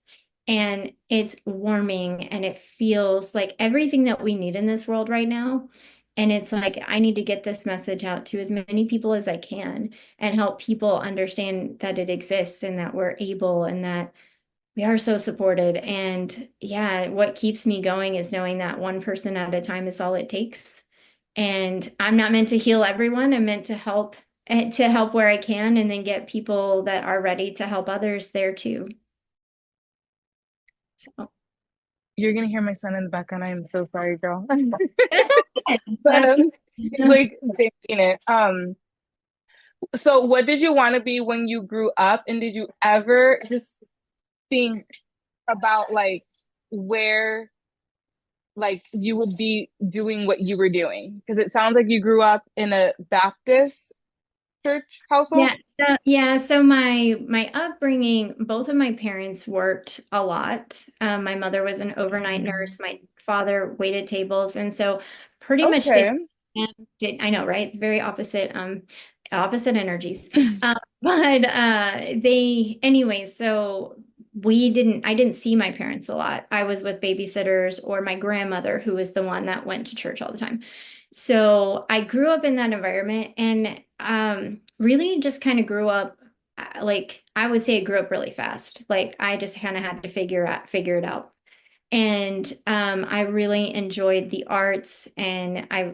And it's warming and it feels like everything that we need in this world right now. And it's like, I need to get this message out to as many people as I can and help people understand that it exists and that we're able and that we are so supported. And yeah, what keeps me going is knowing that one person at a time is all it takes. And I'm not meant to heal everyone. I'm meant to help where I can and then get people that are ready to help others there too. So You're gonna hear my son in the background. I am so sorry, girl. that's all good. But That's he's good. like thinking it. So what did you want to be when you grew up? And did you ever just think about like where like you would be doing what you were doing? Because it sounds like you grew up in a Baptist church household. So my upbringing, both of my parents worked a lot. My mother was an overnight Mhm. nurse. My father waited tables, and so pretty much Okay. did I know, right? Very opposite energies. But they anyways, so I didn't see my parents a lot. I was with babysitters or my grandmother, who was the one that went to church all the time. So I grew up in that environment and really just kind of grew up like I would say I grew up really fast. Like I just kind of had to figure it out. And I really enjoyed the arts, and I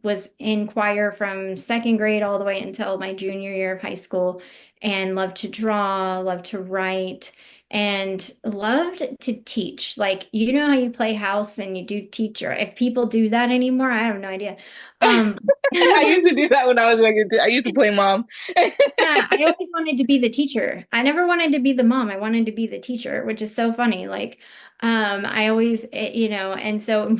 was in choir from second grade all the way until my junior year of high school, and loved to draw, loved to write, and loved to teach. Like, you know how you play house and you do teacher. If people do that anymore, I have no idea. Um, I used to do that when I was like, I used to play mom. Yeah, I always wanted to be the teacher. I never wanted to be the mom. I wanted to be the teacher, which is so funny. Like, I always, and so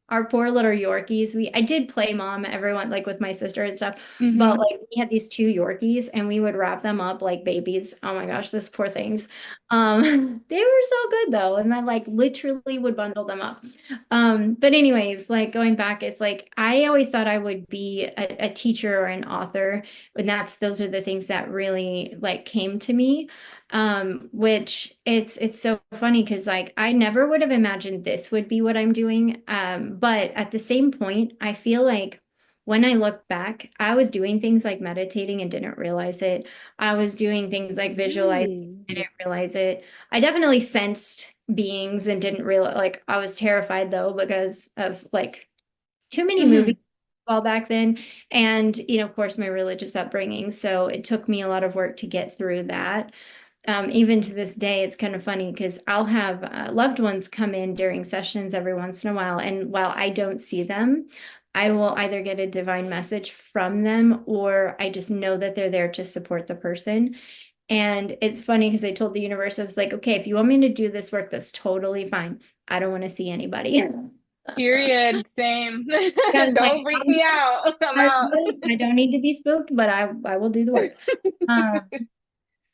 our poor little Yorkies, I did play mom, everyone, like with my sister and stuff, but Hmm. like we had these two Yorkies and we would wrap them up like babies. Oh my gosh, this poor things. They were so good though. And I like literally would bundle them up. But anyways, like going back, it's like I always thought I would be a teacher or an author, and those are the things that really like came to me. Which it's so funny because like I never would have imagined this would be what I'm doing. But at the same point, I feel like when I look back, I was doing things like meditating and didn't realize it. I was doing things like visualizing, Really? didn't realize it. I definitely sensed beings and didn't realize, like I was terrified though because of like too many movies Hmm. all back then. And, of course, my religious upbringing. So it took me a lot of work to get through that. Even to this day, it's kind of funny because I'll have loved ones come in during sessions every once in a while. And while I don't see them, I will either get a divine message from them, or I just know that they're there to support the person. And it's funny because I told the universe, I was like, okay, if you want me to do this work, that's totally fine. I don't want to see anybody. Period. Same. I was like, Don't freak me out. I'm out. I don't need to be spooked, but I will do the work. Um,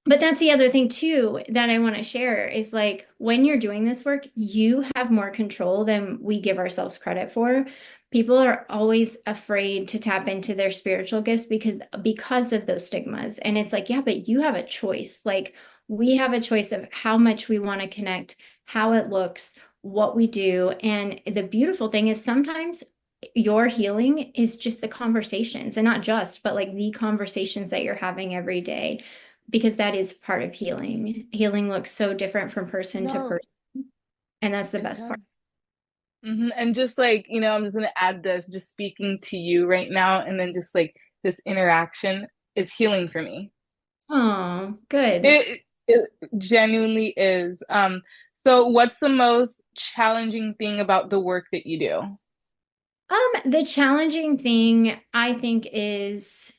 but that's the other thing too that I want to share is like when you're doing this work, you have more control than we give ourselves credit for. People are always afraid to tap into their spiritual gifts because of those stigmas. And it's like, yeah, but you have a choice. Like we have a choice of how much we want to connect, how it looks, what we do. And the beautiful thing is sometimes your healing is just the conversations, and not just, but like the conversations that you're having every day, because that is part of healing. Healing looks so different from person to No, person, and that's the it best part. does. And just like, I'm just gonna add this, just speaking to you right now, and then just like this interaction, it's healing for me. Oh, good. It genuinely is. So what's the most challenging thing about the work that you do? The challenging thing I think is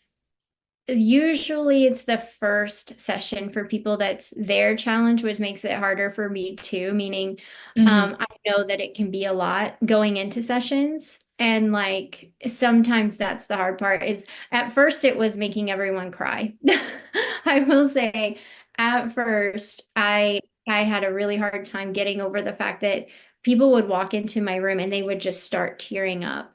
usually it's the first session for people that's their challenge, which makes it harder for me too, meaning Hmm. I know that it can be a lot going into sessions. And like sometimes that's the hard part is at first it was making everyone cry. I will say at first I had a really hard time getting over the fact that people would walk into my room and they would just start tearing up.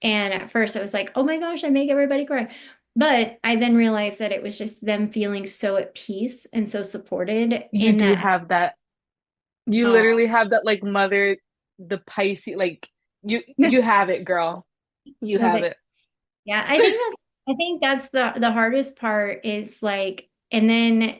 And at first I was like, oh my gosh, I make everybody cry. But I then realized that it was just them feeling so at peace and so supported You in do that. have that. You Oh, literally have that like mother, the Pisces, like you have it, girl. You love have it. it. Yeah, I think that's the hardest part is like, and then,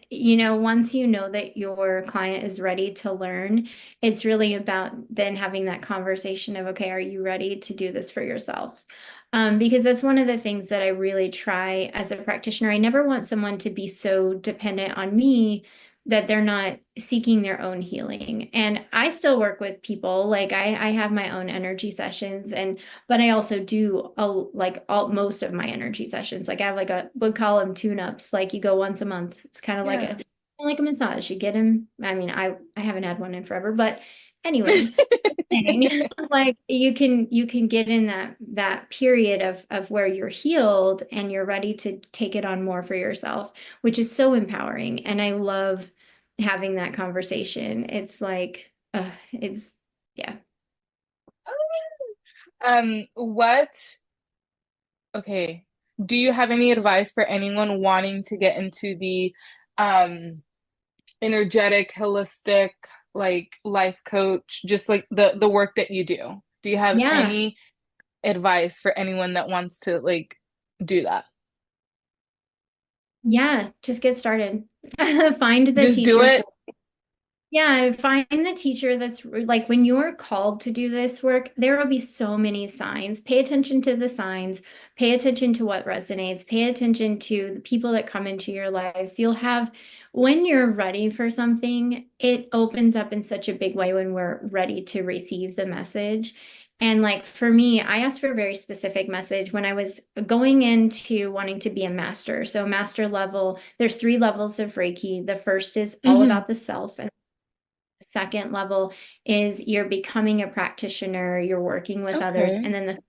once you know that your client is ready to learn, it's really about then having that conversation of, okay, are you ready to do this for yourself? Because that's one of the things that I really try as a practitioner. I never want someone to be so dependent on me that they're not seeking their own healing. And I still work with people, like I have my own energy sessions, and but I also do most of my energy sessions. Like I have would call them tune-ups. Like you go once a month. It's kind of Yeah. like a massage. You get them. I mean, I haven't had one in forever, but anyway, like you can get in that period of where you're healed and you're ready to take it on more for yourself, which is so empowering. And I love having that conversation. It's like, it's yeah. What, okay. Do you have any advice for anyone wanting to get into the um energetic, holistic, like life coach, just like the work that you do? Do you have Yeah. any advice for anyone that wants to like do that? Yeah, just get started. Find the Just do teacher. it. Yeah, find the teacher that's like when you're called to do this work, there will be so many signs. Pay attention to the signs, pay attention to what resonates, pay attention to the people that come into your lives. When you're ready for something, it opens up in such a big way when we're ready to receive the message. And like for me, I asked for a very specific message when I was going into wanting to be a master. So master level, there's 3 levels of Reiki. The first is all Hmm. about the self, and second level is you're becoming a practitioner, you're working with others. Okay. And then the third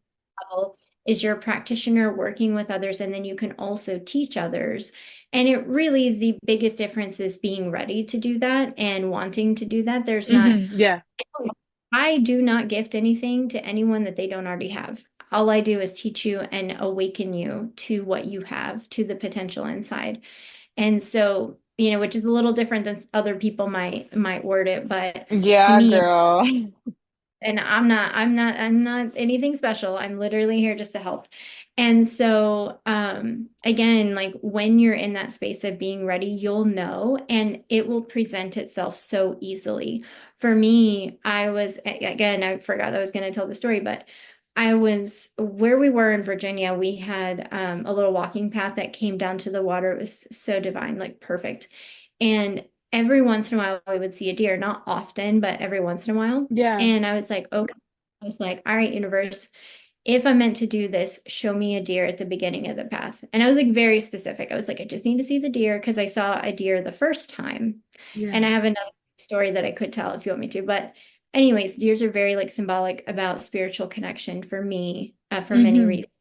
level is you're a practitioner working with others, and then you can also teach others. And it really, the biggest difference is being ready to do that and wanting to do that. Yeah. I do not gift anything to anyone that they don't already have. All I do is teach you and awaken you to what you have, to the potential inside. And so, which is a little different than other people might word it, but to Yeah, me, girl. and I'm not anything special. I'm literally here just to help. And so, again, like when you're in that space of being ready, you'll know, and it will present itself so easily. For me, again, I forgot that I was going to tell the story, but I was where we were in Virginia. We had a little walking path that came down to the water. It was so divine, like perfect. And every once in a while, we would see a deer, not often, but every once in a while. Yeah. And I was like, okay. I was like, all right, universe. if I'm meant to do this, show me a deer at the beginning of the path. And I was like very specific. I was like, I just need to see the deer because I saw a deer the first time. And Yeah. I have another story that I could tell if you want me to. But anyways, deers are very like symbolic about spiritual connection for me, for many Hmm. reasons.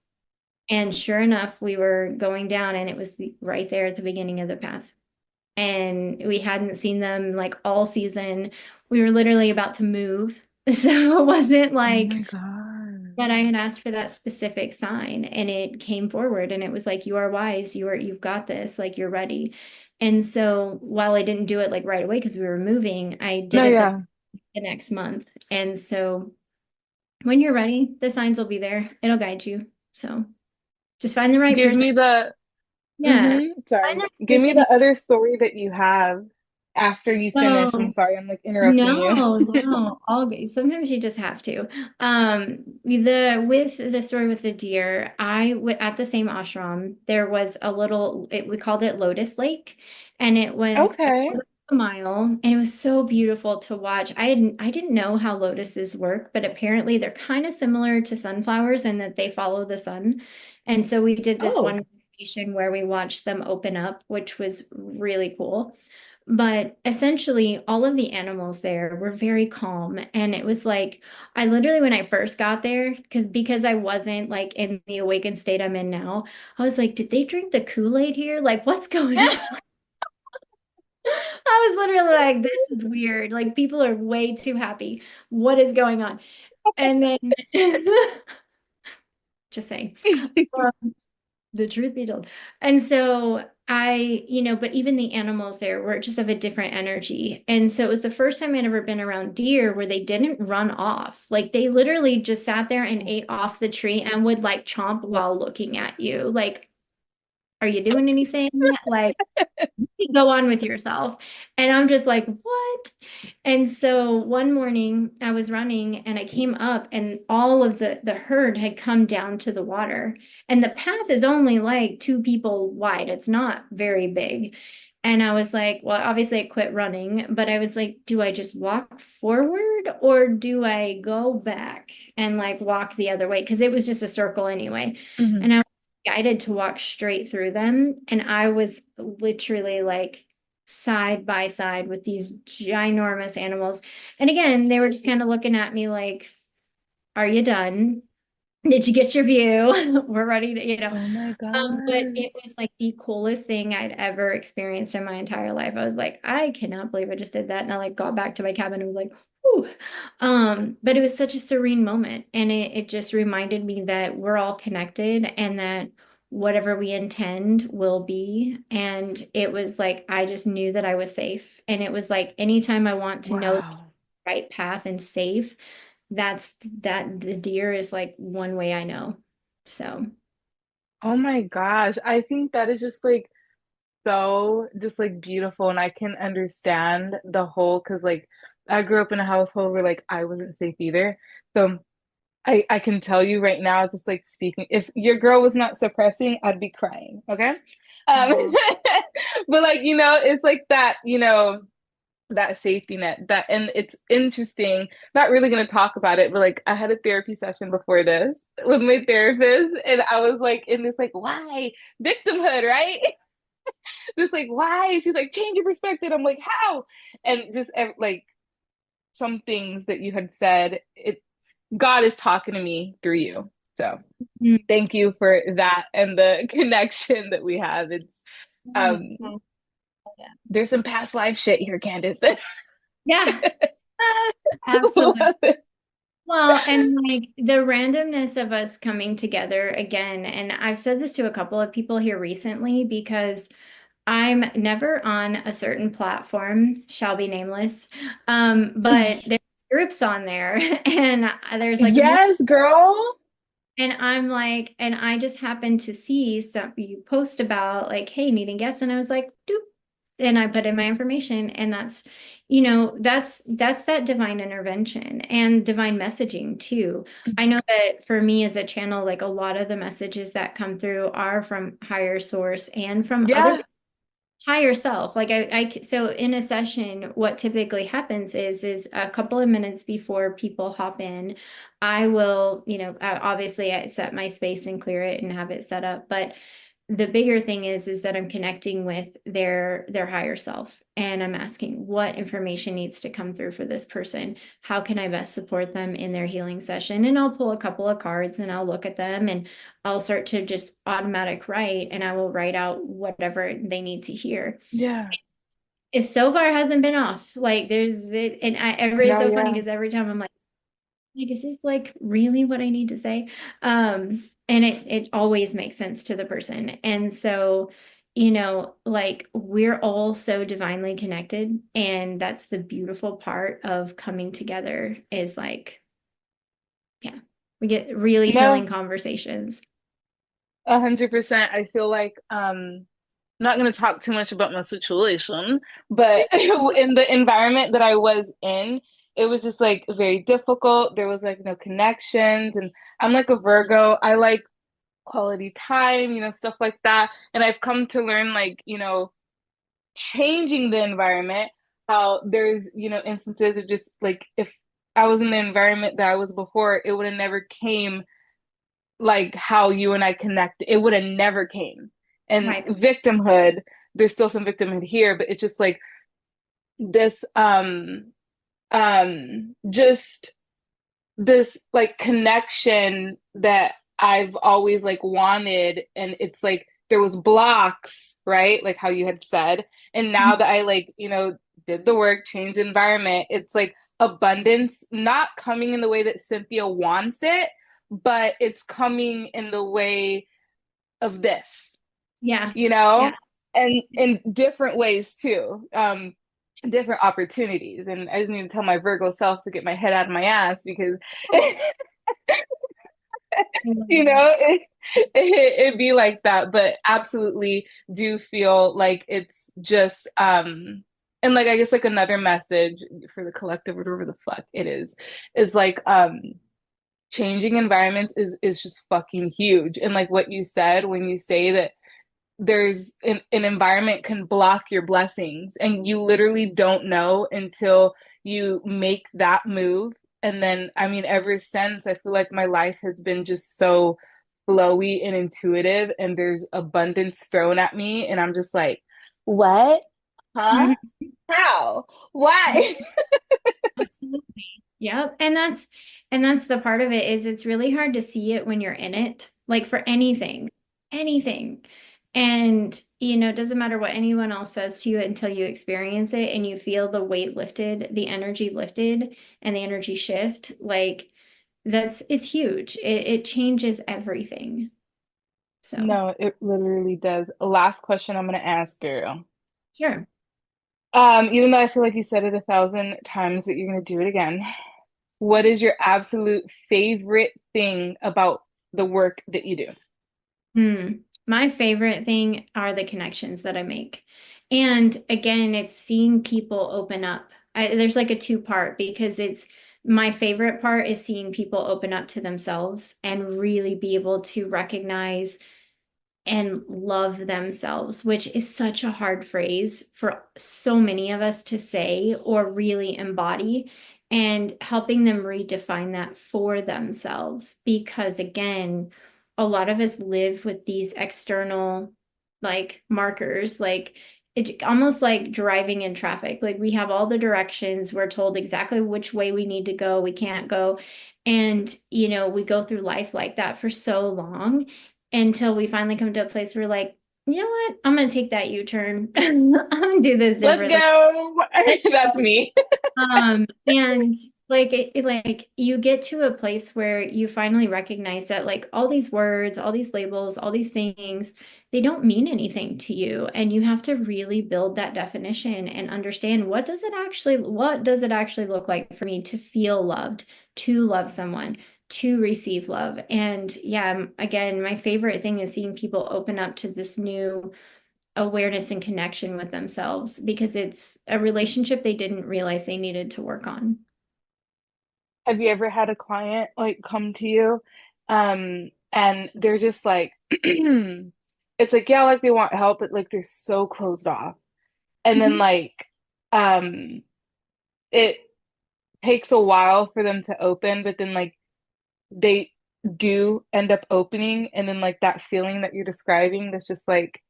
And sure enough, we were going down and it was right there at the beginning of the path. And we hadn't seen them like all season. We were literally about to move. So it wasn't Oh like my God. that I had asked for that specific sign and it came forward and it was like, you are wise, you've got this, like you're ready. And so while I didn't do it like right away because we were moving, I No, did it yeah. the next month. And so when you're ready, the signs will be there. It'll guide you. So just find the right Give person. me the Yeah. sorry. Find the right Give me person. the other story that you have after you finish. I'm So sorry, I'm like interrupting you. no, no, all good. Sometimes you just have to. With the story with the deer, I would at the same ashram, there was a little, we called it Lotus Lake, and it was a Okay. quarter of a mile, and it was so beautiful to watch. I didn't know how lotuses work, but apparently they're kind of similar to sunflowers in that they follow the sun. And so we did this Oh. one meditation where we watched them open up, which was really cool. But essentially, all of the animals there were very calm. And it was like, I literally, when I first got there, because I wasn't like in the awakened state I'm in now, I was like, did they drink the Kool-Aid here? Like, what's going on? I was literally like, this is weird. Like, people are way too happy. What is going on? And then, just saying. The truth be told. And so but even the animals there were just of a different energy. And so it was the first time I'd ever been around deer where they didn't run off. Like they literally just sat there and ate off the tree and would like chomp while looking at you. Like, are you doing anything? Like, go on with yourself. And I'm just like, what? And so one morning I was running and I came up and all of the herd had come down to the water. And the path is only like 2 people wide. It's not very big. And I was like, well, obviously I quit running, but I was like, do I just walk forward or do I go back and like walk the other way? Because it was just a circle anyway. Hmm. And I was guided to walk straight through them. And I was literally like side by side with these ginormous animals. And again, they were just kind of looking at me like, are you done? Did you get your view? We're ready to. Oh my But God. it was like the coolest thing I'd ever experienced in my entire life. I was like, I cannot believe I just did that. And I like got back to my cabin and was like, whew. But it was such a serene moment. And it just reminded me that we're all connected and that whatever we intend will be. And it was like, I just knew that I was safe. And it was like, anytime I want to know the Wow. right path and safe, that the deer is like one way I know. So. Oh my gosh. I think that is just like so just like beautiful, and I can understand the whole because like I grew up in a household where like I wasn't safe either. So I can tell you right now, just like speaking, if your girl was not suppressing, I'd be crying. Okay. Um Oh. but like it's like that, that safety net that, and it's interesting, not really going to talk about it, but like I had a therapy session before this with my therapist and I was like in this like why victimhood, right? Just like why, she's like change your perspective, I'm like how, and just like some things that you had said, it God is talking to me through you, so Mm. thank you for that and the connection that we have. It's Yeah. um Oh, yeah. there's some past life shit here, Candice. Yeah, absolutely. Love it. Well, and like the randomness of us coming together again, and I've said this to a couple of people here recently because I'm never on a certain platform, shall be nameless. But there's groups on there, and there's like more, Yes, girl. and I'm like, and I just happened to see some you post about like, hey, needing guests, and I was like, doop, and I put in my information, and that's that divine intervention and divine messaging too. I know that for me as a channel, like a lot of the messages that come through are from higher source and from other Yeah. higher self. Like so in a session, what typically happens is a couple of minutes before people hop in, I will, obviously I set my space and clear it and have it set up. But the bigger thing is that I'm connecting with their higher self, and I'm asking what information needs to come through for this person. How can I best support them in their healing session? And I'll pull a couple of cards and I'll look at them, and I'll start to just automatic write, and I will write out whatever they need to hear. Yeah. It so far hasn't been off. Like there's it, and it's No, so funny yeah. because every time I'm like, is this like really what I need to say? And it always makes sense to the person. And so, like we're all so divinely connected, and that's the beautiful part of coming together is like, yeah, we get really No, filling conversations. 100%. I feel like I'm not going to talk too much about my situation, but in the environment that I was in, it was just like very difficult. There was like no connections, and I'm like a Virgo. I like quality time, stuff like that. And I've come to learn like, changing the environment, how there's, instances of just like if I was in the environment that I was before, it would have never came like how you and I connected. It would have never came. And Right. victimhood, there's still some victimhood here, but it's just like this just this like connection that I've always like wanted, and it's like there was blocks, right? Like how you had said. And now that I like, did the work, changed the environment, it's like abundance not coming in the way that Cynthia wants it, but it's coming in the way of this, Yeah. you Yeah. know? And in different ways too. Different opportunities. And I just need to tell my Virgo self to get my head out of my ass because I love you that. know it'd be like that, but absolutely do feel like it's just and like I guess like another message for the collective, whatever the fuck it is like changing environments is just fucking huge. And like what you said when you say that there's an environment can block your blessings, and you literally don't know until you make that move. And then I mean ever since, I feel like my life has been just so flowy and intuitive, and there's abundance thrown at me, and I'm just like, what? Huh? Mhm. How? Why? Absolutely. Yep. And that's the part of it is it's really hard to see it when you're in it, like for anything, anything. And, it doesn't matter what anyone else says to you until you experience it and you feel the weight lifted, the energy lifted, and the energy shift. Like it's huge. It changes everything. So, No, it literally does. Last question I'm gonna ask, girl. sure. Even though I feel like you said it 1,000 times, but you're gonna do it again. What is your absolute favorite thing about the work that you do? Hmm. My favorite thing are the connections that I make. And again, it's seeing people open up. There's like a two-part because it's my favorite part is seeing people open up to themselves and really be able to recognize and love themselves, which is such a hard phrase for so many of us to say or really embody, and helping them redefine that for themselves. Because again, a lot of us live with these external like markers, like it's almost like driving in traffic. Like we have all the directions, we're told exactly which way we need to go, we can't go. And, we go through life like that for so long until we finally come to a place where we're like, you know what? I'm gonna take that U-turn. I'm gonna do this Let's differently. go. That's me. And like like you get to a place where you finally recognize that like all these words, all these labels, all these things, they don't mean anything to you. And you have to really build that definition and understand what does it actually look like for me to feel loved, to love someone, to receive love. And yeah, again, my favorite thing is seeing people open up to this new awareness and connection with themselves because it's a relationship they didn't realize they needed to work on. Have you ever had a client like come to you, and they're just like, it's like, yeah, like they want help, but like they're so closed off. And then Mhm. like it takes a while for them to open, but then like they do end up opening, and then like that feeling that you're describing, that's just like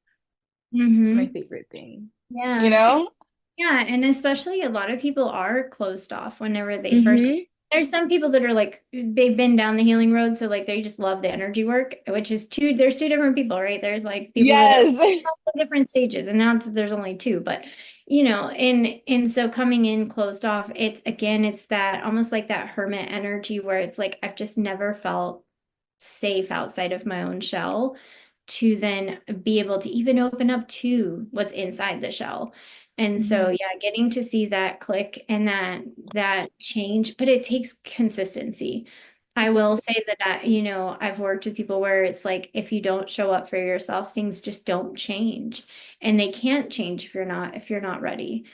it's my Mhm. favorite thing. You Yeah. know? Yeah, and especially a lot of people are closed off whenever they first. Mm-hmm. There's some people that are like they've been down the healing road, so like they just love the energy work, which is there's two different people, right? There's like people that are Yes. at different stages, and not that there's only two, but and so coming in closed off, it's again, it's that almost like that hermit energy where it's like I've just never felt safe outside of my own shell to then be able to even open up to what's inside the shell. And so Mhm. yeah, getting to see that click and that change, but it takes consistency. I will say that I've worked with people where it's like if you don't show up for yourself, things just don't change. And they can't change if you're not ready.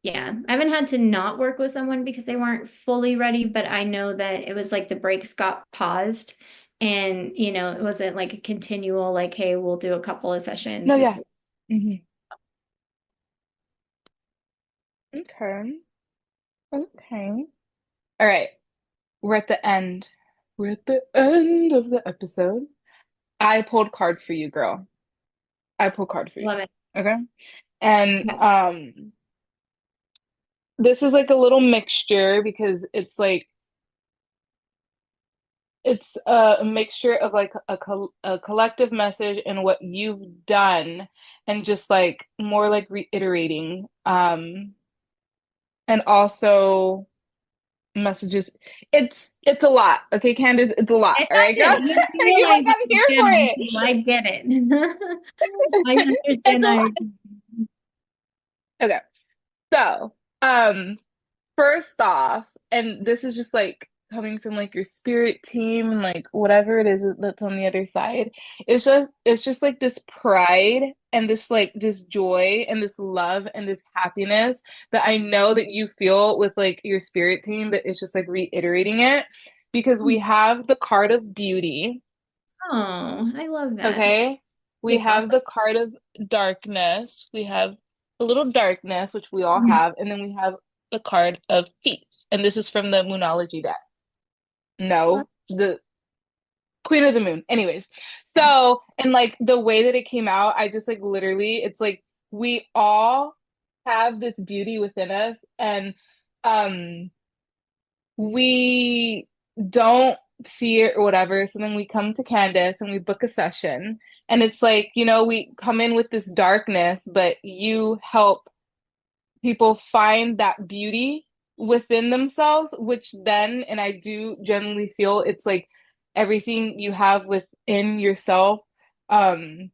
Yeah, I haven't had to not work with someone because they weren't fully ready, but I know that it was like the brakes got paused and, it wasn't like a continual, like, hey, we'll do a couple of No, sessions. yeah. Hmm. Okay. Okay. All right. We're at the end. We're at the end of the episode. I pulled cards for you, girl. I pulled cards for you. Love it. Okay. And Okay. this is like a little mixture because it's like it's a mixture of like a collective message and what you've done, and just like more like reiterating and also messages. It's a lot. Okay, Candice, it's a lot. It's All right, girl. okay. You feel You're like, like I'm you here did. for it. I get it. I It's understand. a lot. Okay. So, first off, and this is just like coming from like your spirit team and like whatever it is that's on the other side, it's just like this pride and this like this joy and this love and this happiness that I know that you feel with like your spirit team, but it's just like reiterating it because we have the card of beauty. Oh, I love that. Okay. We Yeah. have the card of darkness. We have a little darkness, which we all Mhm. have. And then we have the card of peace. And this is from the Moonology deck. No, the Queen of the Moon. Anyways. So, and like the way that it came out, I just like literally, it's like we all have this beauty within us. And um we don't see it or whatever. So then we come to Candace and we book a session. And it's like, we come in with this darkness, but you help people find that beauty within themselves, which then, and I do generally feel it's like everything you have within yourself, um,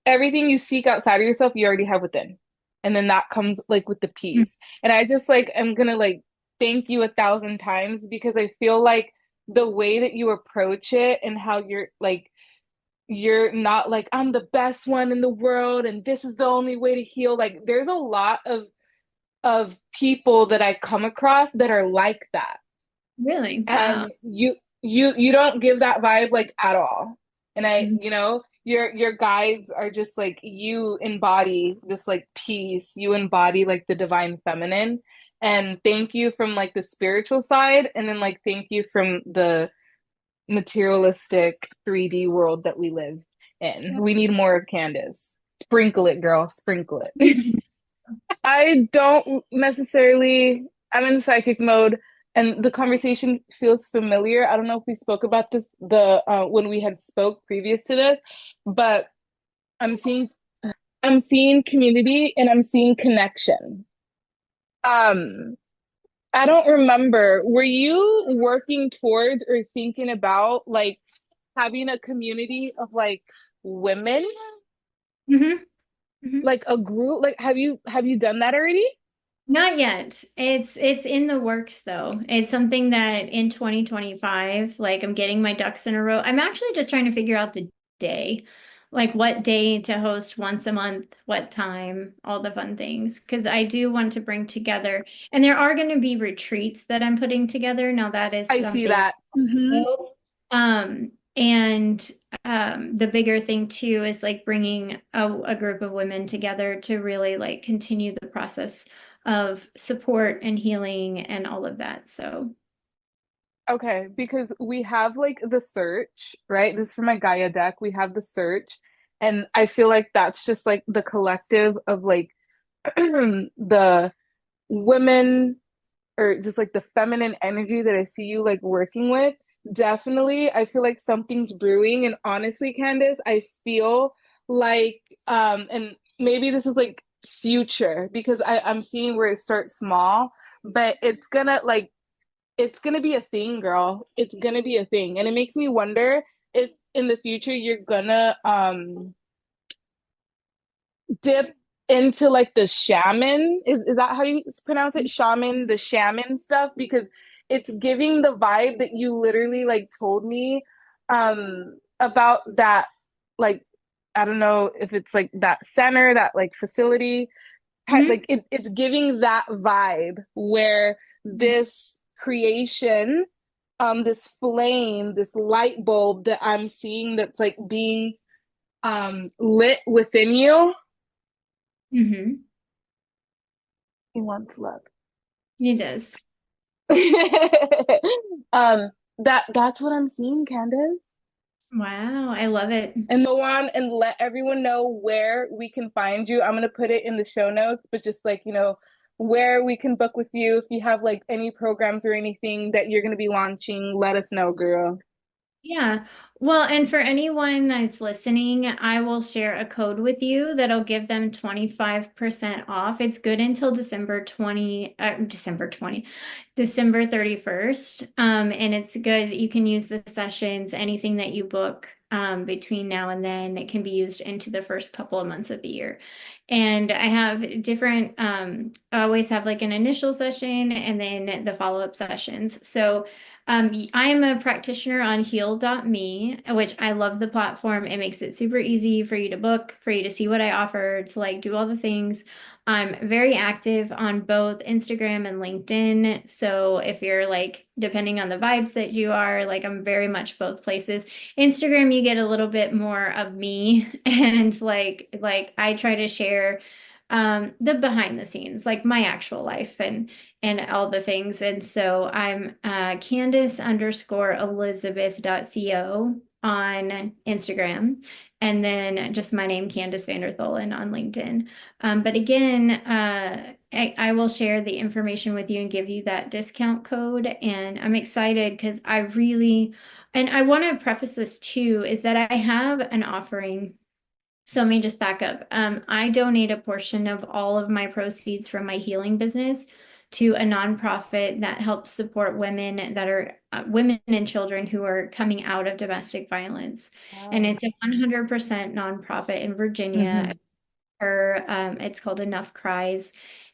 everything you seek outside of yourself, you already have within. And then that comes like with the peace. And I just like, I'm gonna like thank you 1,000 times because I feel like the way that you approach it and how you're not like, I'm the best one in the world and this is the only way to heal. Like, there's a lot of people that I come across that are like that. Really? Wow. And you don't give that vibe like at all. And Mhm. your guides are just like you embody this like peace, you embody like the divine feminine. And thank you from like the spiritual side, and then like thank you from the materialistic 3D world that we live in. We need more of Candace. Sprinkle it, girl, sprinkle it. I don't necessarily, I'm in psychic mode and the conversation feels familiar. I don't know if we spoke about this the when we had spoke previous to this, but I'm seeing I'm seeing community and I'm seeing connection. Um, I don't remember, were you working towards or thinking about like having a community of like women, Mhm. Mhm. like a group? Like have you done that already? Not yet. It's in the works though. It's something that in 2025, like I'm getting my ducks in a row. I'm actually just trying to figure out the day, like what day to host once a month, what time, all the fun things. Because I do want to bring together, and there are going to be retreats that I'm putting together. Now that is I see something. that. Hmm. Um, And the bigger thing too is like bringing a group of women together to really like continue the process of support and healing and all of that. So, Okay, because we have like the search, right? This is for my Gaia deck. We have the search, and I feel like that's just like the collective of like the women or just like the feminine energy that I see you like working with. Definitely, I feel like something's brewing. And honestly, Candice, I feel like and maybe this is like future because I'm seeing where it starts small, but it's gonna be a thing, girl. It's gonna be a thing. And it makes me wonder if in the future you're gonna dip into like the shaman. Is that how you pronounce it? Shaman, the shaman stuff? Because it's giving the vibe that you literally like told me about that like I don't know if it's like that center, that like facility mhm, like it's giving that vibe where this creation this flame, this light bulb that I'm seeing that's like being lit within you. mhm. He wants love. It does. That's what I'm seeing, Candace. Wow, I love it. And go on and let everyone know where we can find you. I'm gonna put it in the show notes, but just like, where we can book with you. If you have like any programs or anything that you're gonna be launching, let us know, girl. Yeah. Well, and for anyone that's listening, I will share a code with you that'll give them 25% off. It's good until December 31st. And it's good. You can use the sessions, anything that you book between now and then, it can be used into the first couple of months of the year. And I have different, I always have like an initial session and then the follow-up sessions. So I am a practitioner on heal.me, which I love the platform. It makes it super easy for you to book, for you to see what I offer, to like do all the things. I'm very active on both Instagram and LinkedIn. So if you're like, depending on the vibes that you are, like I'm very much both places. Instagram, you get a little bit more of me and like I try to share the behind the scenes, like my actual life and all the things. And so I'm Candice underscore Elizabeth.co on Instagram. And then just my name, Candice Vandertholen on LinkedIn. But again, I will share the information with you and give you that discount code. And I'm excited because and I want to preface this too, is that I have an offering. So let me just back up. I donate a portion of all of my proceeds from my healing business to a nonprofit that helps support women that are women and children who are coming out of domestic violence. And Wow. it's a 100% nonprofit in Virginia. Hmm. It's called Enough Cries.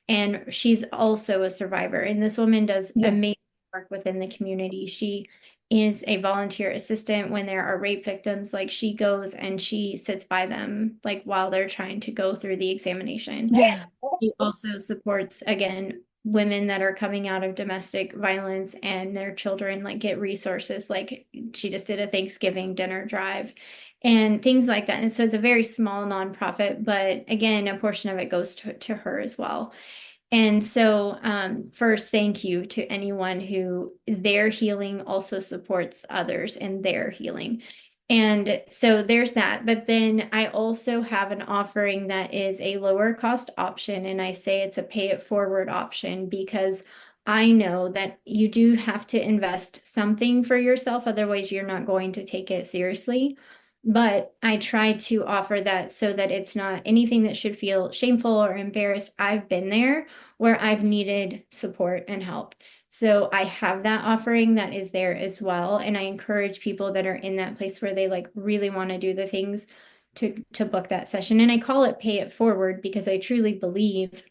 And she's also a survivor. And this woman does Yeah. amazing work within the community. She is a volunteer assistant when there are rape victims. Like she goes and she sits by them, like while they're trying to go through the examination. Yeah. She also supports, again, women that are coming out of domestic violence and their children, like get resources. Like she just did a Thanksgiving dinner drive and things like that. And so it's a very small nonprofit, but again, a portion of it goes to her as well. And so, first, thank you to anyone who their healing also supports others in their healing. And so there's that. But then I also have an offering that is a lower cost option. And I say it's a pay it forward option because I know that you do have to invest something for yourself. Otherwise, you're not going to take it seriously. But I try to offer that so that it's not anything that should feel shameful or embarrassed. I've been there where I've needed support and help. So I have that offering that is there as well. And I encourage people that are in that place where they like really want to do the things to book that session. And I call it pay it forward because I truly believe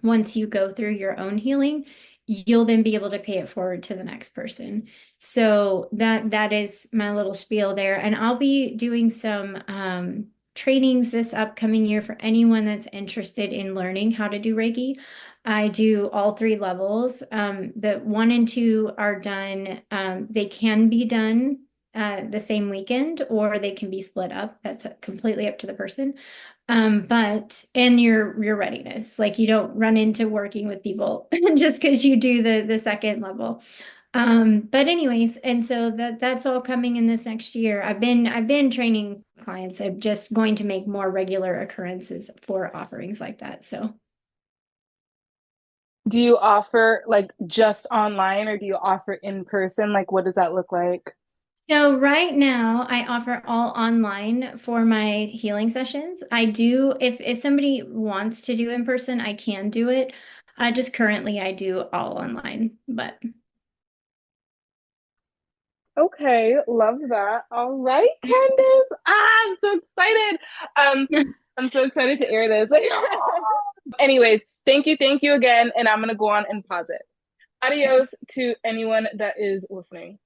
once you go through your own healing, you'll then be able to pay it forward to the next person. So that is my little spiel there. And I'll be doing some trainings this upcoming year for anyone that's interested in learning how to do Reiki. I do all three levels. The 1 and 2 are done. They can be done the same weekend, or they can be split up. That's completely up to the person. But and your readiness, like you don't run into working with people just because you do the second level. But anyways, and so that's all coming in this next year. I've been training clients. I'm just going to make more regular occurrences for offerings like that. So Do you offer like just online or do you offer in person? Like, what does that look like? So right now I offer all online for my healing sessions. I do, if somebody wants to do in person, I can do it. Just currently I do all online, but Okay, love that. All right, Candice. I'm so excited. Um, I'm so excited to air this. Anyways, thank you again, and I'm gonna go on and pause it. Adios to anyone that is listening.